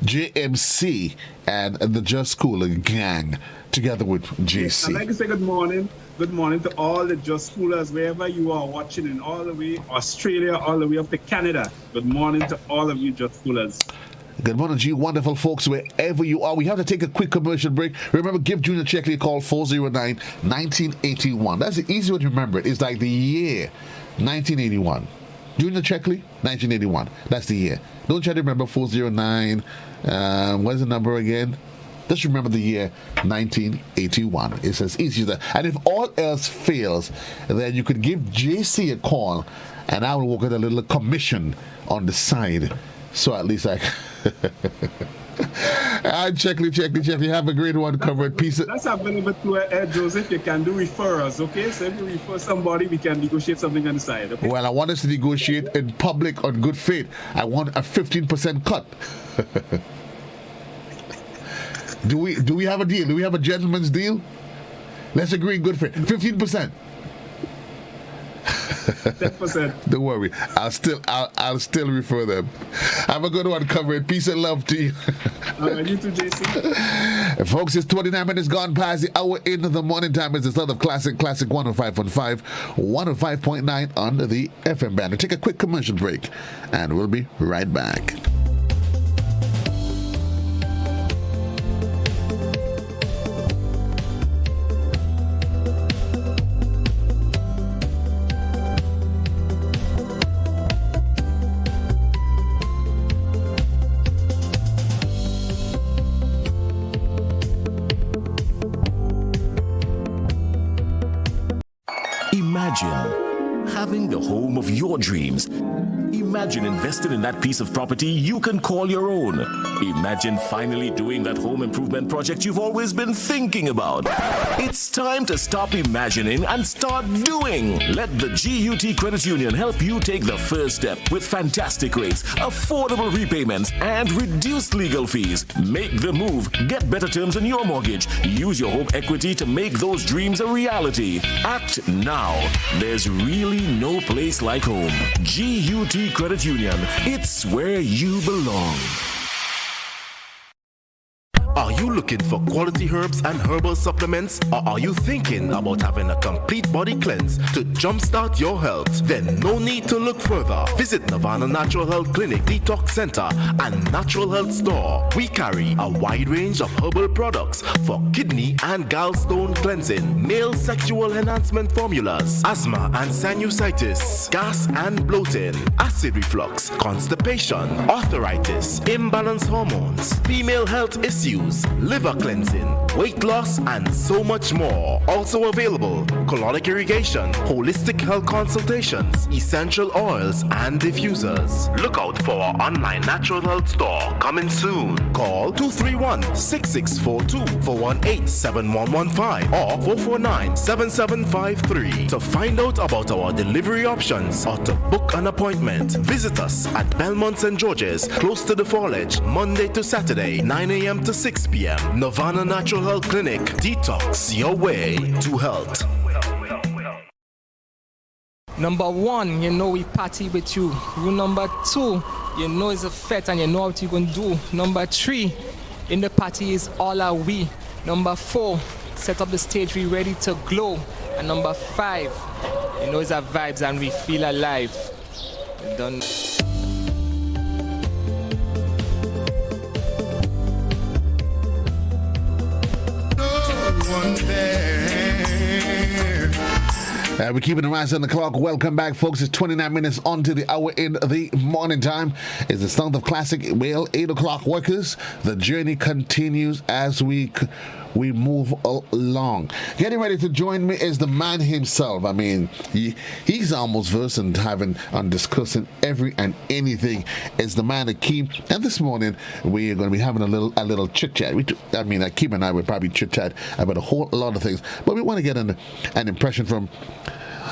[SPEAKER 1] JMC and the Just School gang together with JC.
[SPEAKER 21] I'd like to say good morning. Good morning to all the Just Schoolers, wherever you are watching, in all the way Australia, all the way up to Canada. Good morning to all of you Just Schoolers.
[SPEAKER 1] Good morning to you, wonderful folks, wherever you are. We have to take a quick commercial break. Remember, give Junior Checkley a call, 409-1981. That's the easy way to remember it. It's like the year 1981. Junior Checkley, 1981. That's the year. Don't try to remember 409. What is the number again? Just remember the year 1981. It's as easy as that. And if all else fails, then you could give JC a call, and I will work with a little commission on the side. So at least I... Checkley. Have a great one covered. Peace.
[SPEAKER 21] That's available to Joseph. You can do referrals, okay? So if you refer somebody, we can negotiate something on the side, okay?
[SPEAKER 1] Well, I want us to negotiate in public on good faith. I want a 15% cut. Do we have a deal? Do we have a gentleman's deal? Let's agree in good faith. 15%.
[SPEAKER 21] 10%.
[SPEAKER 1] Don't worry. I'll still refer them. Have a good one, covered. Peace and love to you.
[SPEAKER 21] You too, JC.
[SPEAKER 1] Folks, it's 29 minutes gone past the hour into the morning time. It's the start of Classic 105.5, 105.9 on the FM band. We'll take a quick commercial break, and we'll be right back.
[SPEAKER 4] Imagine having the home of your dreams. Imagine investing in that piece of property you can call your own. Imagine finally doing that home improvement project you've always been thinking about. It's time to stop imagining and start doing. Let the GUT Credit Union help you take the first step with fantastic rates, affordable repayments, and reduced legal fees. Make the move. Get better terms on your mortgage. Use your home equity to make those dreams a reality. Act now. There's really no place like home. GUT Credit Union. It's where you belong.
[SPEAKER 20] Are you looking for quality herbs and herbal supplements? Or are you thinking about having a complete body cleanse to jumpstart your health? Then no need to look further. Visit Nirvana Natural Health Clinic, Detox Center, and Natural Health Store. We carry a wide range of herbal products for kidney and gallstone cleansing, male sexual enhancement formulas, asthma and sinusitis, gas and bloating, acid reflux, constipation, arthritis, imbalanced hormones, female health issues, liver cleansing, weight loss, and so much more. Also available, colonic irrigation, holistic health consultations, essential oils, and diffusers. Look out for our online natural health store coming soon. Call 231-6642 418-7115 or 449-7753 to find out about our delivery options or to book an appointment. Visit us at Belmont St. George's, close to the Fallage, Monday to Saturday, 9 a.m. to 6 p.m. Nirvana Natural Health Clinic. Detox your way to health.
[SPEAKER 22] Number one, you know we party with you. Rule number two, you know it's a fete and you know what you're going to do. Number three, in the party is all our we. Number four, set up the stage, we ready to glow. And number five, you know it's our vibes and we feel alive. We're done.
[SPEAKER 23] One there
[SPEAKER 1] We're keeping the eyes on the clock. Welcome back, folks. It's 29 minutes on to the hour in the morning time. It's the sound of classic. Well, 8 o'clock workers. The journey continues as we move along. Getting ready to join me is the man himself. I mean, he's almost versed on discussing every and anything. It's the man Akeem. And this morning we're going to be having a little chit chat. Akeem and I will probably chit chat about a whole lot of things, but we want to get an impression from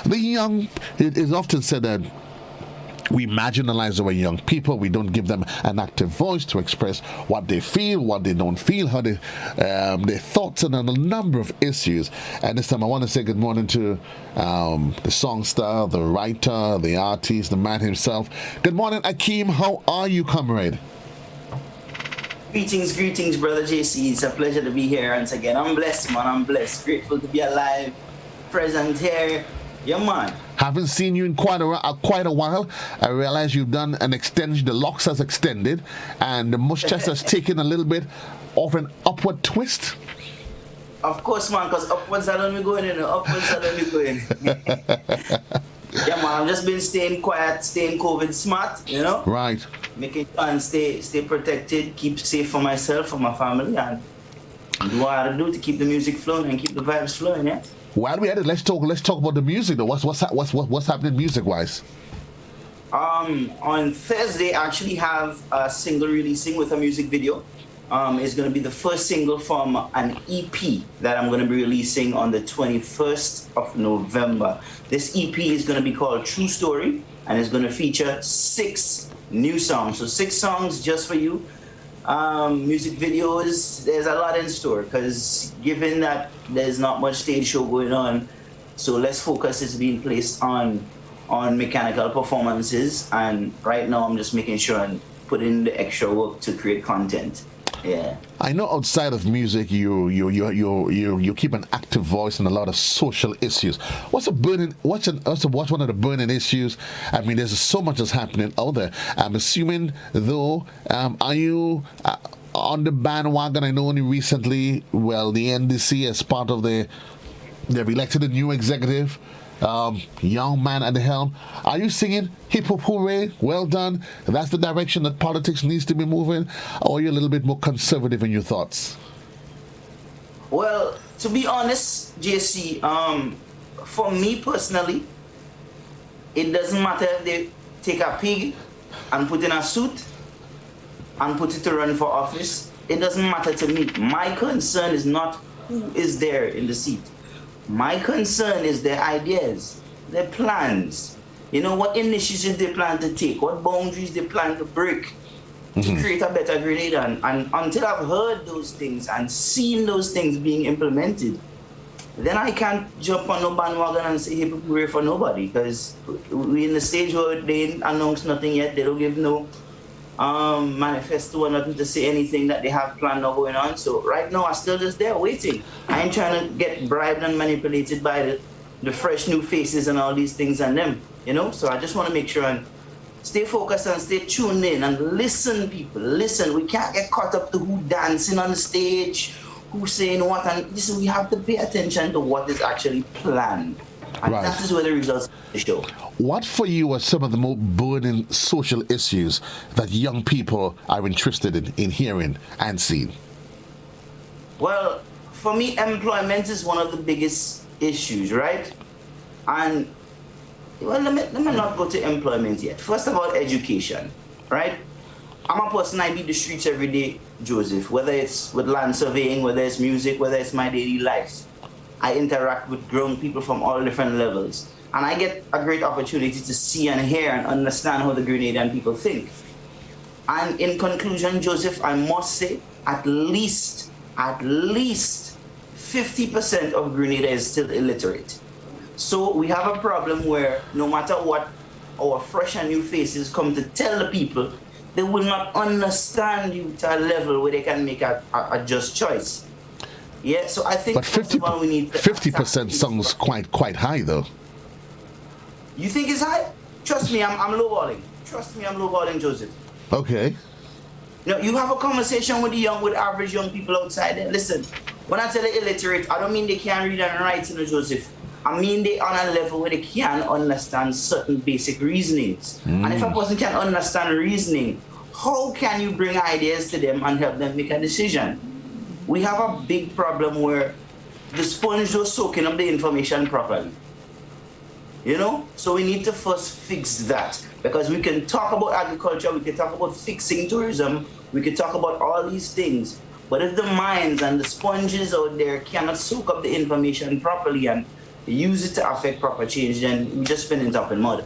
[SPEAKER 1] the young. It is often said that we marginalize our young people. We don't give them an active voice to express what they feel, what they don't feel, how they, their thoughts on a number of issues. And this time I want to say good morning to the songster, the writer, the artist, the man himself. Good morning, Akeem. How are you, comrade?
[SPEAKER 5] Greetings, brother JC. It's a pleasure to be here once again. I'm blessed, man. I'm blessed. Grateful to be alive, present here. Yeah, man.
[SPEAKER 1] Haven't seen you in quite a while. I realize you've done an extension. The locks has extended, and the mustache has taken a little bit of an upward twist.
[SPEAKER 5] Of course, man, because upwards are only going in. Upwards are only going. Yeah, man. I've just been staying quiet, staying COVID smart. You know.
[SPEAKER 1] Right.
[SPEAKER 5] Making sure and stay protected, keep safe for myself, for my family, and do what I do to keep the music flowing and keep the vibes flowing. Yeah.
[SPEAKER 1] While we at it, let's talk about the music though. What's happening music wise?
[SPEAKER 5] On Thursday, I actually have a single releasing with a music video. It's going to be the first single from an EP that I'm going to be releasing on the 21st of November. This EP is going to be called True Story, and it's going to feature 6 new songs. So 6 songs just for you. Music videos, there's a lot in store because given that there's not much stage show going on, so less focus is being placed on mechanical performances, and right now I'm just making sure and put in the extra work to create content. Yeah.
[SPEAKER 1] I know outside of music you keep an active voice in a lot of social issues. What's one of the burning issues? I mean, there's so much that's happening out there. I'm assuming though, are you on the bandwagon? I know only recently, the NDC as part of they've elected a new executive. Young man at the helm. Are you singing hip hop hooray? Well done. That's the direction that politics needs to be moving, or are you a little bit more conservative in your thoughts?
[SPEAKER 5] Well, to be honest, JC, for me personally, it doesn't matter if they take a pig and put in a suit and put it to run for office. It doesn't matter to me. My concern is not who is there in the seat. My concern is their ideas, their plans. You know, what initiatives they plan to take, what boundaries they plan to break to create a better Grenada. And until I've heard those things and seen those things being implemented, then I can't jump on no bandwagon and say hip hooray for nobody, because we're in the stage where they ain't announced nothing yet. They don't give no manifesto or nothing to say anything that they have planned or going on. So right now I'm still just there waiting. I ain't trying to get bribed and manipulated by the fresh new faces and all these things and them, you know. So I just want to make sure and stay focused and stay tuned in and listen, people. Listen, we can't get caught up to who dancing on the stage, who saying what, and listen, we have to pay attention to what is actually planned. And that is where the results of the show.
[SPEAKER 1] What for you are some of the more burning social issues that young people are interested in hearing and seeing?
[SPEAKER 5] Well, for me, employment is one of the biggest issues, right? And well, let me not go to employment yet. First of all, education, right? I'm a person, I beat the streets every day, Joseph, whether it's with land surveying, whether it's music, whether it's my daily life. I interact with grown people from all different levels. And I get a great opportunity to see and hear and understand how the Grenadian people think. And in conclusion, Joseph, I must say at least 50% of Grenada is still illiterate. So we have a problem where no matter what our fresh and new faces come to tell the people, they will not understand you to a level where they can make a just choice. Yeah, so I think
[SPEAKER 1] but 50% sounds quite high though.
[SPEAKER 5] You think it's high? Trust me, I'm lowballing. Trust me, I'm lowballing, Joseph.
[SPEAKER 1] Okay.
[SPEAKER 5] You know, you have a conversation with average young people outside there. Listen, when I tell the illiterate, I don't mean they can't read and write, you know, Joseph. I mean, they on a level where they can understand certain basic reasonings. And if a person can understand reasoning, how can you bring ideas to them and help them make a decision? We have a big problem where the sponge was soaking up the information properly. You know? So we need to first fix that. Because we can talk about agriculture, we can talk about fixing tourism, we can talk about all these things. But if the minds and the sponges out there cannot soak up the information properly and use it to affect proper change, then we just spin it up in mud.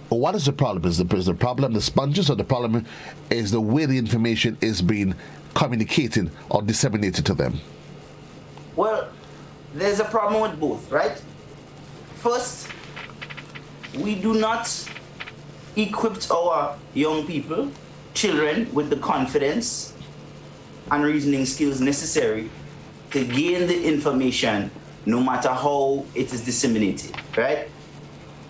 [SPEAKER 1] What is the problem? Is the problem the sponges, or the problem is the way the information is being communicated or disseminated to them?
[SPEAKER 5] Well, there's a problem with both, right? First, we do not equip our young people, children, with the confidence and reasoning skills necessary to gain the information no matter how it is disseminated, right?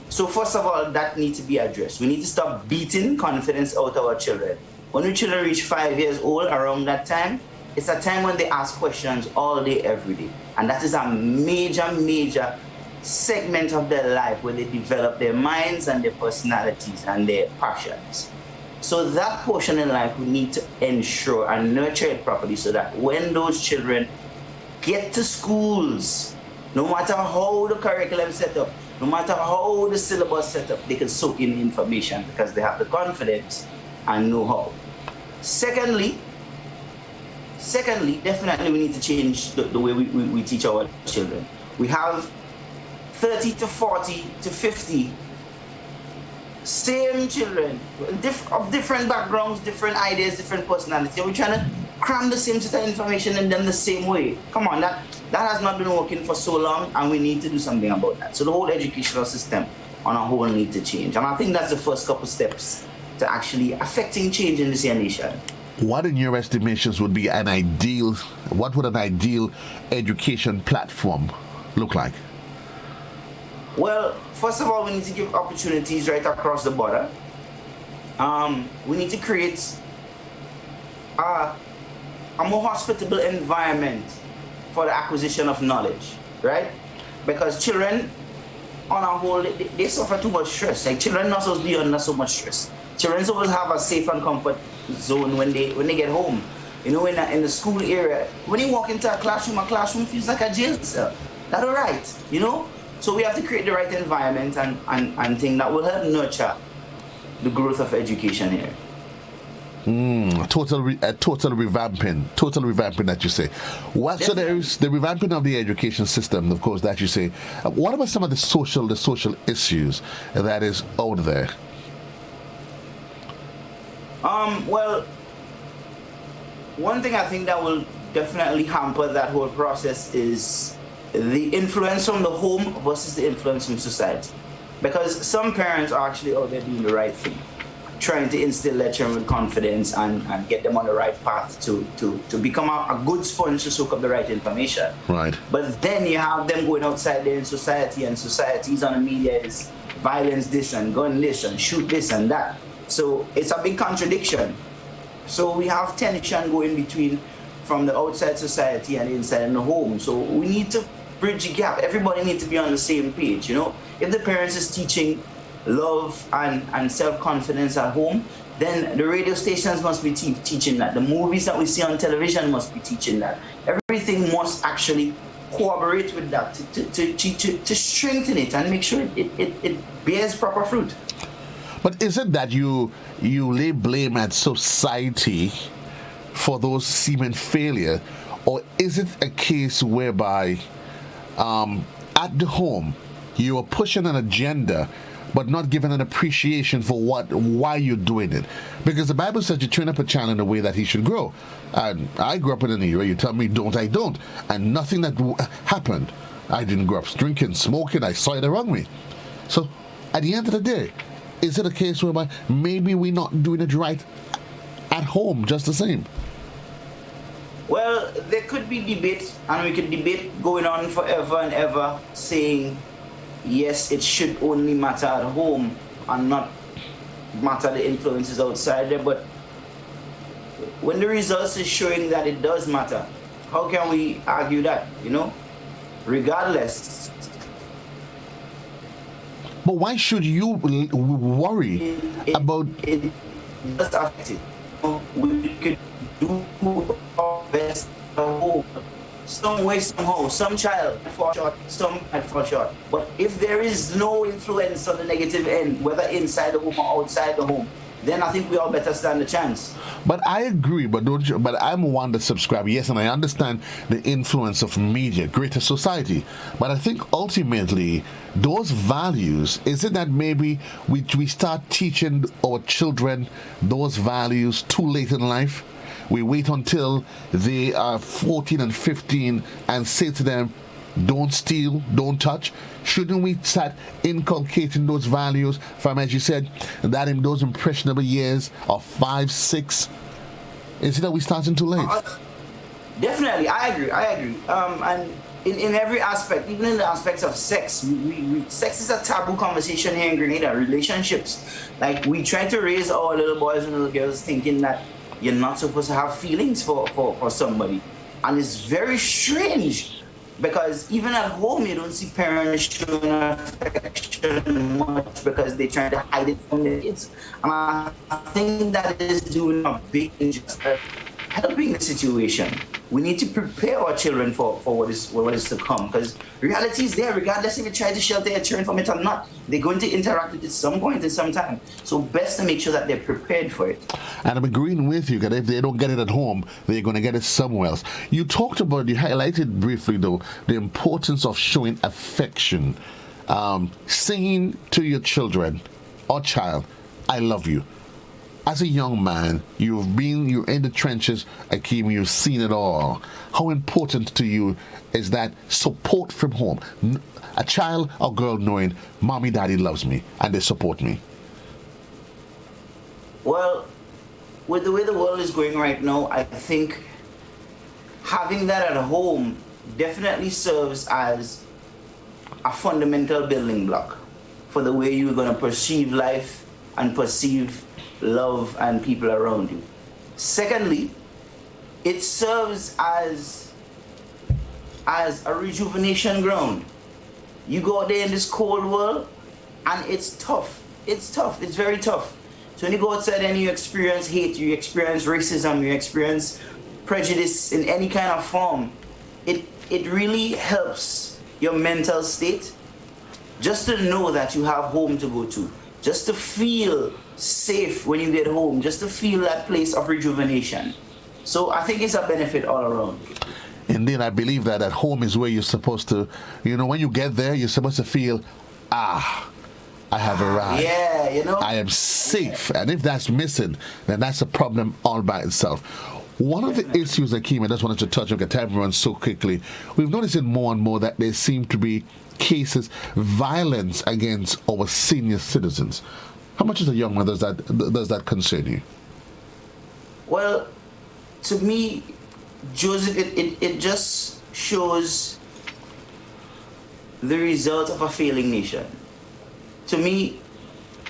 [SPEAKER 5] So first of all, that needs to be addressed. We need to stop beating confidence out of our children. When our children reach 5 years old, around that time, it's a time when they ask questions all day, every day. And that is a major segment of their life where they develop their minds and their personalities and their passions. So that portion in life, we need to ensure and nurture it properly so that when those children get to schools, no matter how the curriculum set up, no matter how the syllabus set up, they can soak in information because they have the confidence and know-how. Secondly, definitely we need to change the way we teach our children. We have 30 to 40 to 50 same children of different backgrounds, different ideas, different personalities. We're trying to cram the same set of information in them the same way. Come on, that has not been working for so long, and we need to do something about that. So the whole educational system on a whole need to change. And I think that's the first couple steps to actually affecting change in this nation.
[SPEAKER 1] What in your estimations would be an ideal education platform look like?
[SPEAKER 5] Well, first of all, we need to give opportunities right across the border. We need to create a more hospitable environment for the acquisition of knowledge, right? Because children, on a whole, they suffer too much stress. Like, children not supposed to be under so much stress. Children supposed to have a safe and comfort zone when they get home. You know, in the school area, when you walk into a classroom feels like a jail cell. That's all right, you know? So we have to create the right environment and thing that will help nurture the growth of education here.
[SPEAKER 1] Total revamping that you say. So there is the revamping of the education system, of course, that you say. What about some of the social issues that is out there?
[SPEAKER 5] Well, one thing I think that will definitely hamper that whole process is the influence from the home versus the influence from society. Because some parents are actually out there doing the right thing, trying to instill their children with confidence and get them on the right path to become a good sponge to soak up the right information.
[SPEAKER 1] Right.
[SPEAKER 5] But then you have them going outside there in society, and societies on the media is violence this and gun this and shoot this and that. So it's a big contradiction. So we have tension going between from the outside society and inside in the home. So we need to bridge the gap. Everybody needs to be on the same page, you know. If the parents is teaching love and self-confidence at home, then the radio stations must be teaching that. The movies that we see on television must be teaching that. Everything must actually cooperate with that to strengthen it and make sure it bears proper fruit.
[SPEAKER 1] But is it that you lay blame at society for those seeming failure, or is it a case whereby at the home you are pushing an agenda but not giving an appreciation for why you're doing it? Because the Bible says you train up a child in the way that he should grow. And I grew up in an era, you tell me don't, I don't. And nothing that happened. I didn't grow up drinking, smoking, I saw it around me. So at the end of the day, is it a case whereby maybe we're not doing it right at home just the same?
[SPEAKER 5] Well, there could be debate, and we could debate going on forever and ever, saying yes, it should only matter at home and not matter the influences outside there. But when the results is showing that it does matter, how can we argue that, you know? Regardless,
[SPEAKER 1] But why should you worry about?
[SPEAKER 5] It just affects it. We could do our best at home. Some way, somehow, some child fall short, some might fall short. But if there is no influence on the negative end, whether inside the home or outside the home, then I think we all better stand a chance.
[SPEAKER 1] But I agree, but don't you? But I'm one that subscribe. Yes, and I understand the influence of media, greater society. But I think ultimately, those values, is it that maybe we start teaching our children those values too late in life? We wait until they are 14 and 15 and say to them, don't steal, don't touch. Shouldn't we start inculcating those values from, as you said, that in those impressionable years of 5, 6? Instead of we starting too late?
[SPEAKER 5] Definitely, I agree. And in every aspect, even in the aspects of sex, sex is a taboo conversation here in Grenada. Relationships, like we try to raise our little boys and little girls thinking that you're not supposed to have feelings for somebody. And it's very strange because even at home you don't see parents showing affection much because they're trying to hide it from their kids. And I think that is doing a big injustice, helping the situation. We need to prepare our children for what is to come, because reality is there. Regardless if you try to shelter your children from it or not, they're going to interact with it at some point in some time. So best to make sure that they're prepared for it.
[SPEAKER 1] And I'm agreeing with you that if they don't get it at home, they're going to get it somewhere else. You highlighted briefly though the importance of showing affection, saying to your children or child, "I love you." As a young man, you're in the trenches, Akeem, you've seen it all. How important to you is that support from home? A child or girl knowing, mommy, daddy loves me, and they support me.
[SPEAKER 5] Well, with the way the world is going right now, I think having that at home definitely serves as a fundamental building block for the way you're going to perceive life and perceive love and people around you. Secondly, it serves as a rejuvenation ground. You go out there in this cold world and it's tough. It's very tough. So when you go outside and you experience hate, you experience racism, you experience prejudice in any kind of form, it really helps your mental state just to know that you have home to go to, just to feel safe when you get home, just to feel that place of rejuvenation. So I think it's a benefit all around.
[SPEAKER 1] Indeed, I believe that at home is where you're supposed to, when you get there, you're supposed to feel, I have arrived.
[SPEAKER 5] Yeah,
[SPEAKER 1] I am safe. Yeah. And if that's missing, then that's a problem all by itself. One of the issues, Akeem, I just wanted to touch on, because time runs so quickly. We've noticed it more and more that there seem to be cases, violence against our senior citizens. How much as a young man does that concern you?
[SPEAKER 5] Well, to me, Joseph, it just shows the result of a failing nation. To me,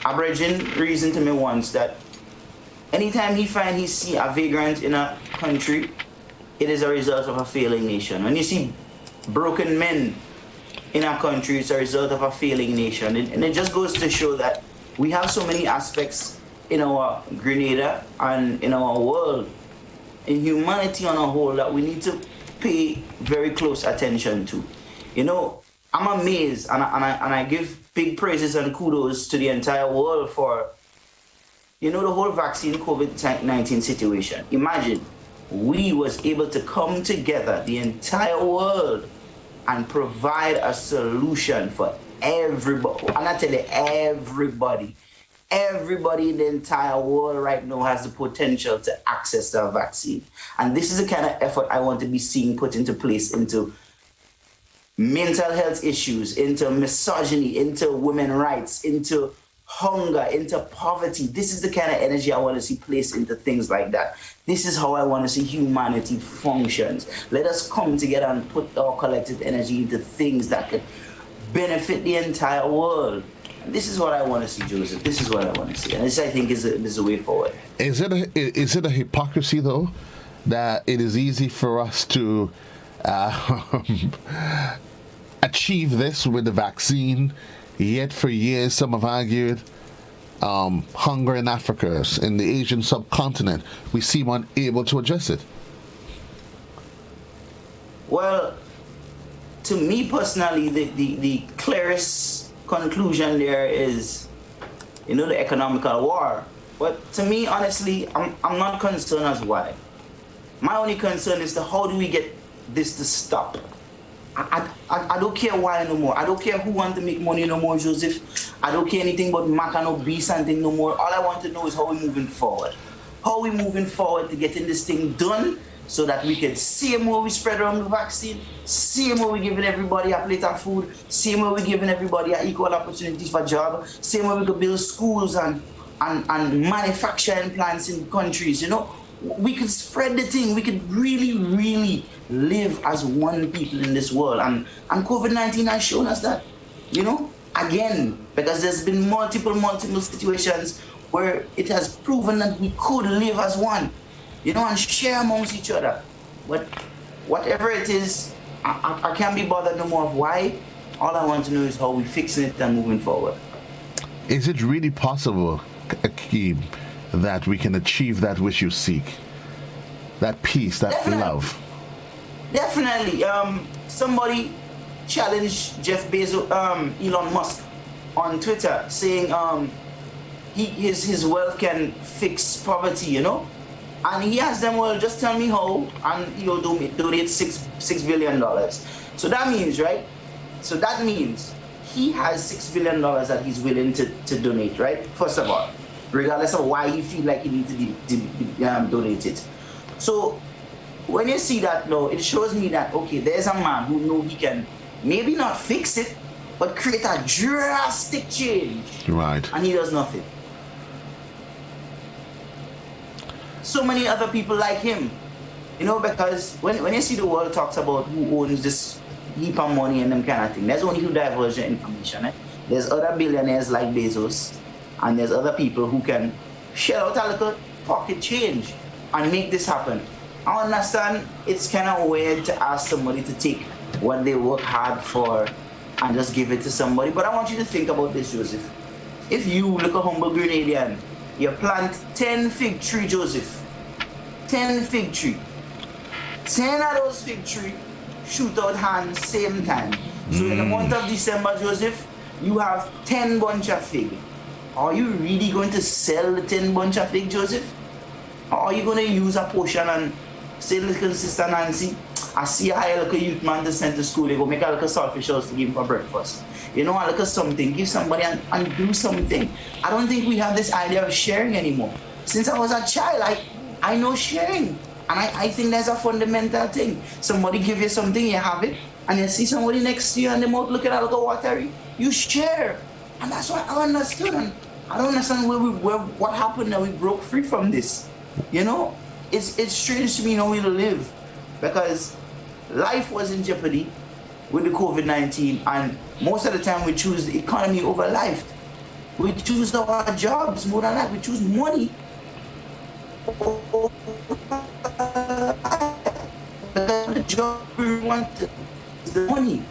[SPEAKER 5] Aboriginal reasoned to me once that anytime he see a vagrant in a country, it is a result of a failing nation. When you see broken men in a country, it's a result of a failing nation. And it just goes to show that we have so many aspects in our Grenada and in our world, in humanity on a whole, that we need to pay very close attention to. I'm amazed and I give big praises and kudos to the entire world for, the whole vaccine COVID-19 situation. Imagine, we was able to come together, the entire world, and provide a solution for everybody. And I tell you, everybody in the entire world right now has the potential to access the vaccine. And this is the kind of effort I want to be seeing put into place into mental health issues, into misogyny, into women's rights, into hunger, into poverty. This is the kind of energy I want to see placed into things like that. This is how I want to see humanity functions. Let us come together and put our collective energy into things that could benefit the entire world. And this is what I want to see, Joseph. This is what I want to see. And this, I think, is the way forward.
[SPEAKER 1] Is it a hypocrisy, though, that it is easy for us to achieve this with the vaccine Yet for years, some have argued hunger in Africa, in the Asian subcontinent, we seem unable to address it.
[SPEAKER 5] Well, to me personally, the clearest conclusion there is, the economical war. But to me, honestly, I'm not concerned as why. My only concern is how do we get this to stop? I don't care why no more. I don't care who wants to make money no more, Joseph. I don't care anything but Mac and no be something no more. All I want to know is how we're moving forward. How we moving forward to getting this thing done so that we can same way we spread around the vaccine, same way we giving everybody a plate of food, same way we giving everybody equal opportunities for job, same way we could build schools and manufacturing plants in countries, We could spread the thing. We could really, really live as one people in this world. And COVID-19 has shown us that, again, because there's been multiple situations where it has proven that we could live as one, and share amongst each other. But whatever it is, I can't be bothered no more of why. All I want to know is how we're fixing it and moving forward.
[SPEAKER 1] Is it really possible, Akeem, that we can achieve that which you seek? That peace, that love?
[SPEAKER 5] Definitely. Somebody challenged Jeff Bezos, Elon Musk on Twitter, saying his wealth can fix poverty, And he asked them, well, just tell me how, and he'll donate $6 billion. So that means, right? So that means he has $6 billion that he's willing to donate, right? First of all, regardless of why he feel like he needs to donate it. So when you see that now, it shows me that, okay, there's a man who knows he can maybe not fix it, but create a drastic change.
[SPEAKER 1] Right.
[SPEAKER 5] And he does nothing. So many other people like him, because when you see the world talks about who owns this heap of money and them kind of thing, there's only who diverge the information. There's other billionaires like Bezos, and there's other people who can shell out a little pocket change and make this happen. I understand it's kind of weird to ask somebody to take what they work hard for and just give it to somebody, but I want you to think about this, Joseph. If you, like a humble Grenadian, you plant 10 fig tree, Joseph. 10 fig tree. 10 of those fig tree shoot out hands same time. So in the month of December, Joseph, you have 10 bunch of fig. Are you really going to sell the 10 bunch of fig, Joseph? Or are you going to use a portion and say, little sister Nancy, I see a high little youth man to send to school, they go make a little saltfish house to give him for breakfast. A little something, give somebody and do something. I don't think we have this idea of sharing anymore. Since I was a child, I know sharing. And I think that's a fundamental thing. Somebody give you something, you have it, and you see somebody next to you and they might look at a little watery, you share. And that's what I understood. And I don't understand what happened that we broke free from this. It's strange to me how we live, because life was in jeopardy with the COVID-19, and most of the time we choose the economy over life. We choose our jobs more than that. We choose money. The job we want is the money.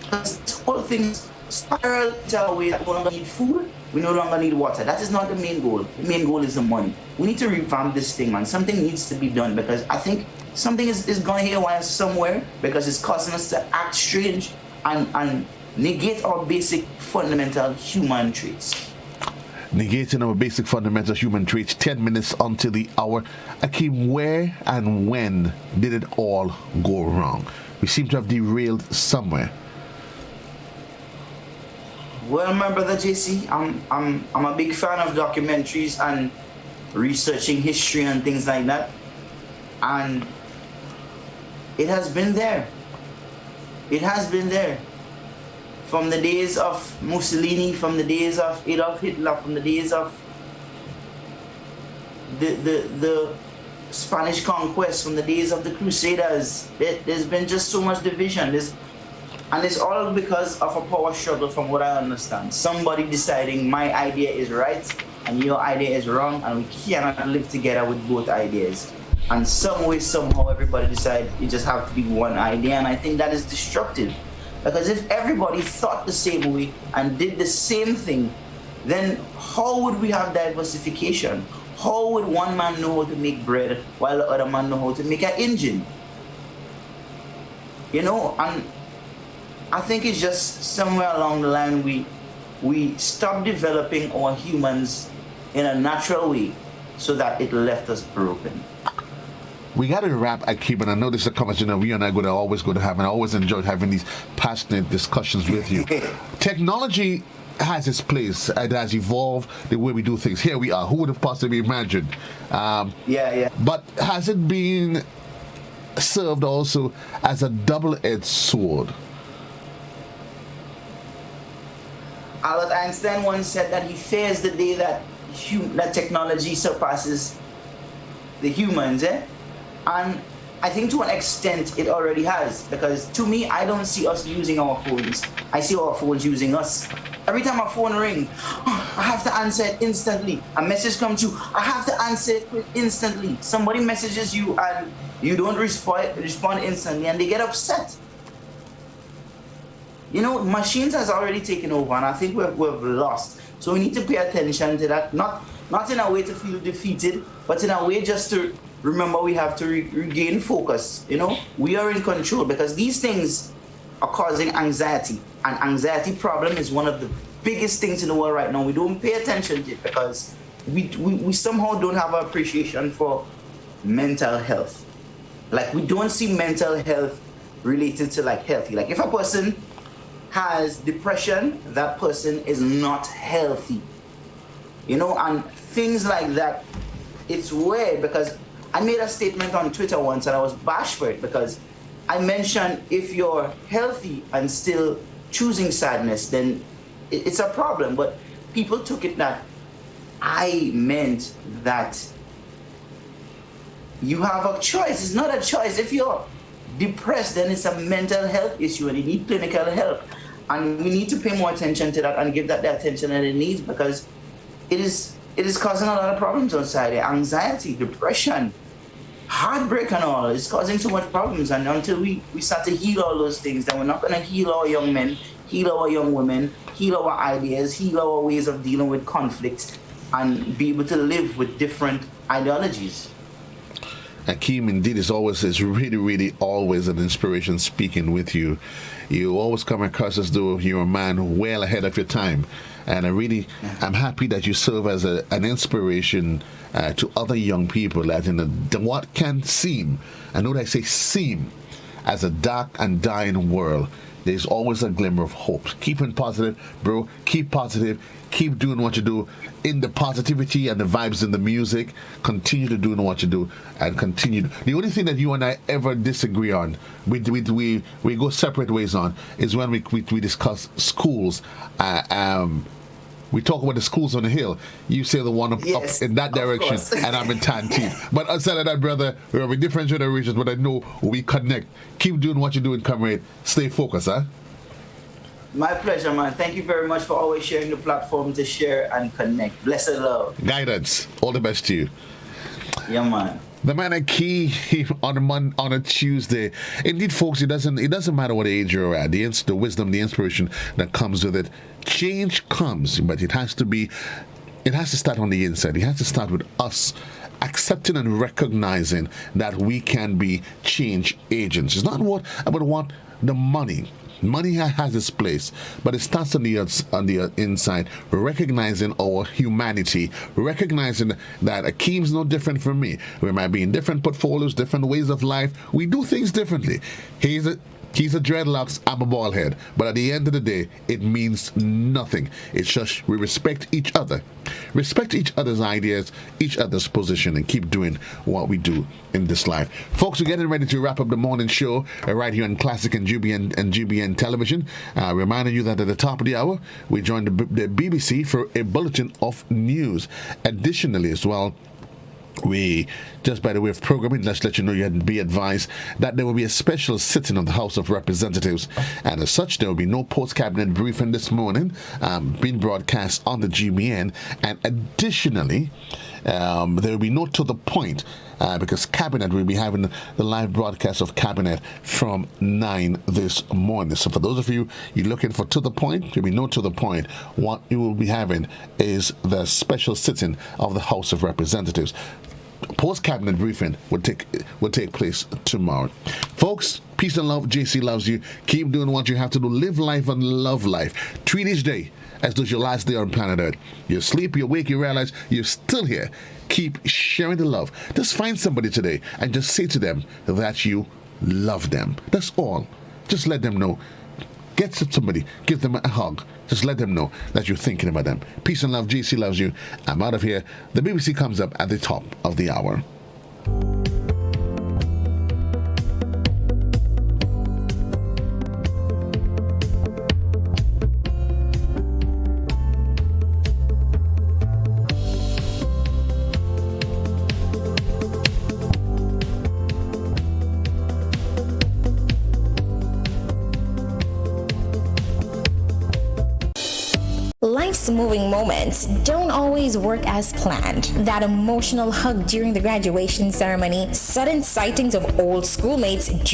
[SPEAKER 5] Because this whole thing spiral our way that we no longer need food, we no longer need water. That is not the main goal. The main goal is the money. We need to revamp this thing, man. Something needs to be done, because I think something is going here somewhere, because it's causing us to act strange and negate our basic fundamental human traits.
[SPEAKER 1] Negating our basic fundamental human traits. 10 minutes until the hour. Akeem, where and when did it all go wrong? We seem to have derailed somewhere.
[SPEAKER 5] Well, my brother JC, I'm a big fan of documentaries and researching history and things like that. And it has been there. It has been there. From the days of Mussolini, from the days of Adolf Hitler, from the days of the Spanish conquest, from the days of the Crusaders, there's been just so much division. And it's all because of a power struggle, from what I understand. Somebody deciding my idea is right and your idea is wrong, and we cannot live together with both ideas. And some way, somehow, everybody decide it just have to be one idea, and I think that is destructive. Because if everybody thought the same way and did the same thing, then how would we have diversification? How would one man know how to make bread while the other man know how to make an engine? You know, and I think it's just somewhere along the line we stopped developing our humans in a natural way so that it left us broken.
[SPEAKER 1] We got to wrap, Akeem, and I know this is a conversation we and I are always going to have, and I always enjoyed having these passionate discussions with you. Technology has its place. It has evolved the way we do things. Here we are. Who would have possibly imagined? But has it been served also as a double-edged sword?
[SPEAKER 5] Albert Einstein once said that he fears the day that technology surpasses the humans, And I think to an extent it already has, because to me, I don't see us using our phones. I see our phones using us. Every time my phone rings, I have to answer it instantly. A message comes through, I have to answer it instantly. Somebody messages you and you don't respond instantly, and they get upset. You know, machines has already taken over, and I think we've lost. So we need to pay attention to that, not in a way to feel defeated, but in a way just to remember we have to regain focus. You know, we are in control, because these things are causing anxiety, and anxiety problem is one of the biggest things in the world right now. We don't pay attention to it because we somehow don't have an appreciation for mental health. Like, we don't see mental health related to like healthy. Like, if a person has depression, that person is not healthy. You know, and things like that. It's weird, because I made a statement on Twitter once and I was bashed for it, because I mentioned if you're healthy and still choosing sadness, then it's a problem. But people took it that I meant that you have a choice. It's not a choice. If you're depressed, then it's a mental health issue and you need clinical help. And we need to pay more attention to that and give that the attention that it needs, because it is causing a lot of problems on society. Anxiety, depression, heartbreak and all. It's causing so much problems. And until we start to heal all those things, then we're not going to heal our young men, heal our young women, heal our ideas, heal our ways of dealing with conflict, and be able to live with different ideologies.
[SPEAKER 1] Akeem, indeed, is really, really always an inspiration speaking with you. You always come across as though you're a man well ahead of your time. And I'm happy that you serve as an inspiration to other young people that in what can seem, I know they say seem, as a dark and dying world, there's always a glimmer of hope. Keeping positive, bro. Keep positive. Keep doing what you do in the positivity and the vibes in the music. Continue to do what you do and continue. The only thing that you and I ever disagree on, we go separate ways on, is when we discuss schools. We talk about the schools on the hill. You say the one up in that direction, and I'm in Tantine. But outside of that, brother, we are in different generations, but I know we connect. Keep doing what you're doing, comrade. Stay focused, huh?
[SPEAKER 5] My pleasure, man. Thank you very much for always sharing the platform to share and connect. Blessed love.
[SPEAKER 1] Guidance. All the best to you.
[SPEAKER 5] Yeah, man.
[SPEAKER 1] The man at Key on a Tuesday. Indeed, folks, it doesn't matter what age you're at. The wisdom, the inspiration that comes with it. Change comes, but it has to start on the inside. It has to start with us accepting and recognizing that we can be change agents. It's not about the money. Money has its place, but it starts on the inside, recognizing our humanity, recognizing that Akeem's no different from me. We might be in different portfolios, different ways of life. We do things differently. He's a dreadlocks, I'm a bald head. But at the end of the day, it means nothing. It's just we respect each other. Respect each other's ideas, each other's position, and keep doing what we do in this life. Folks, we're getting ready to wrap up the morning show right here on Classic and GBN Television. Reminding you that at the top of the hour, we joined the BBC for a bulletin of news. Additionally, as well, we, just by the way of programming, let's let you know, you be advised that there will be a special sitting of the House of Representatives, and as such there will be no post-cabinet briefing this morning being broadcast on the GBN. And additionally, There will be no To The Point because Cabinet will be having the live broadcast of Cabinet from 9 this morning. So for those of you you're looking for To The Point, there will be no To The Point. What you will be having is the special sitting of the House of Representatives. Post-cabinet briefing will take place tomorrow. Folks, peace and love. JC loves you. Keep doing what you have to do. Live life and love life. Treat each day as though it's your last day on planet Earth. You sleep, you wake, you realize you're still here. Keep sharing the love. Just find somebody today and just say to them that you love them. That's all. Just let them know. Get to somebody, give them a hug. Just let them know that you're thinking about them. Peace and love. JC loves you. I'm out of here. The BBC comes up at the top of the hour.
[SPEAKER 7] Life's moving moments don't always work as planned. That emotional hug during the graduation ceremony, sudden sightings of old schoolmates during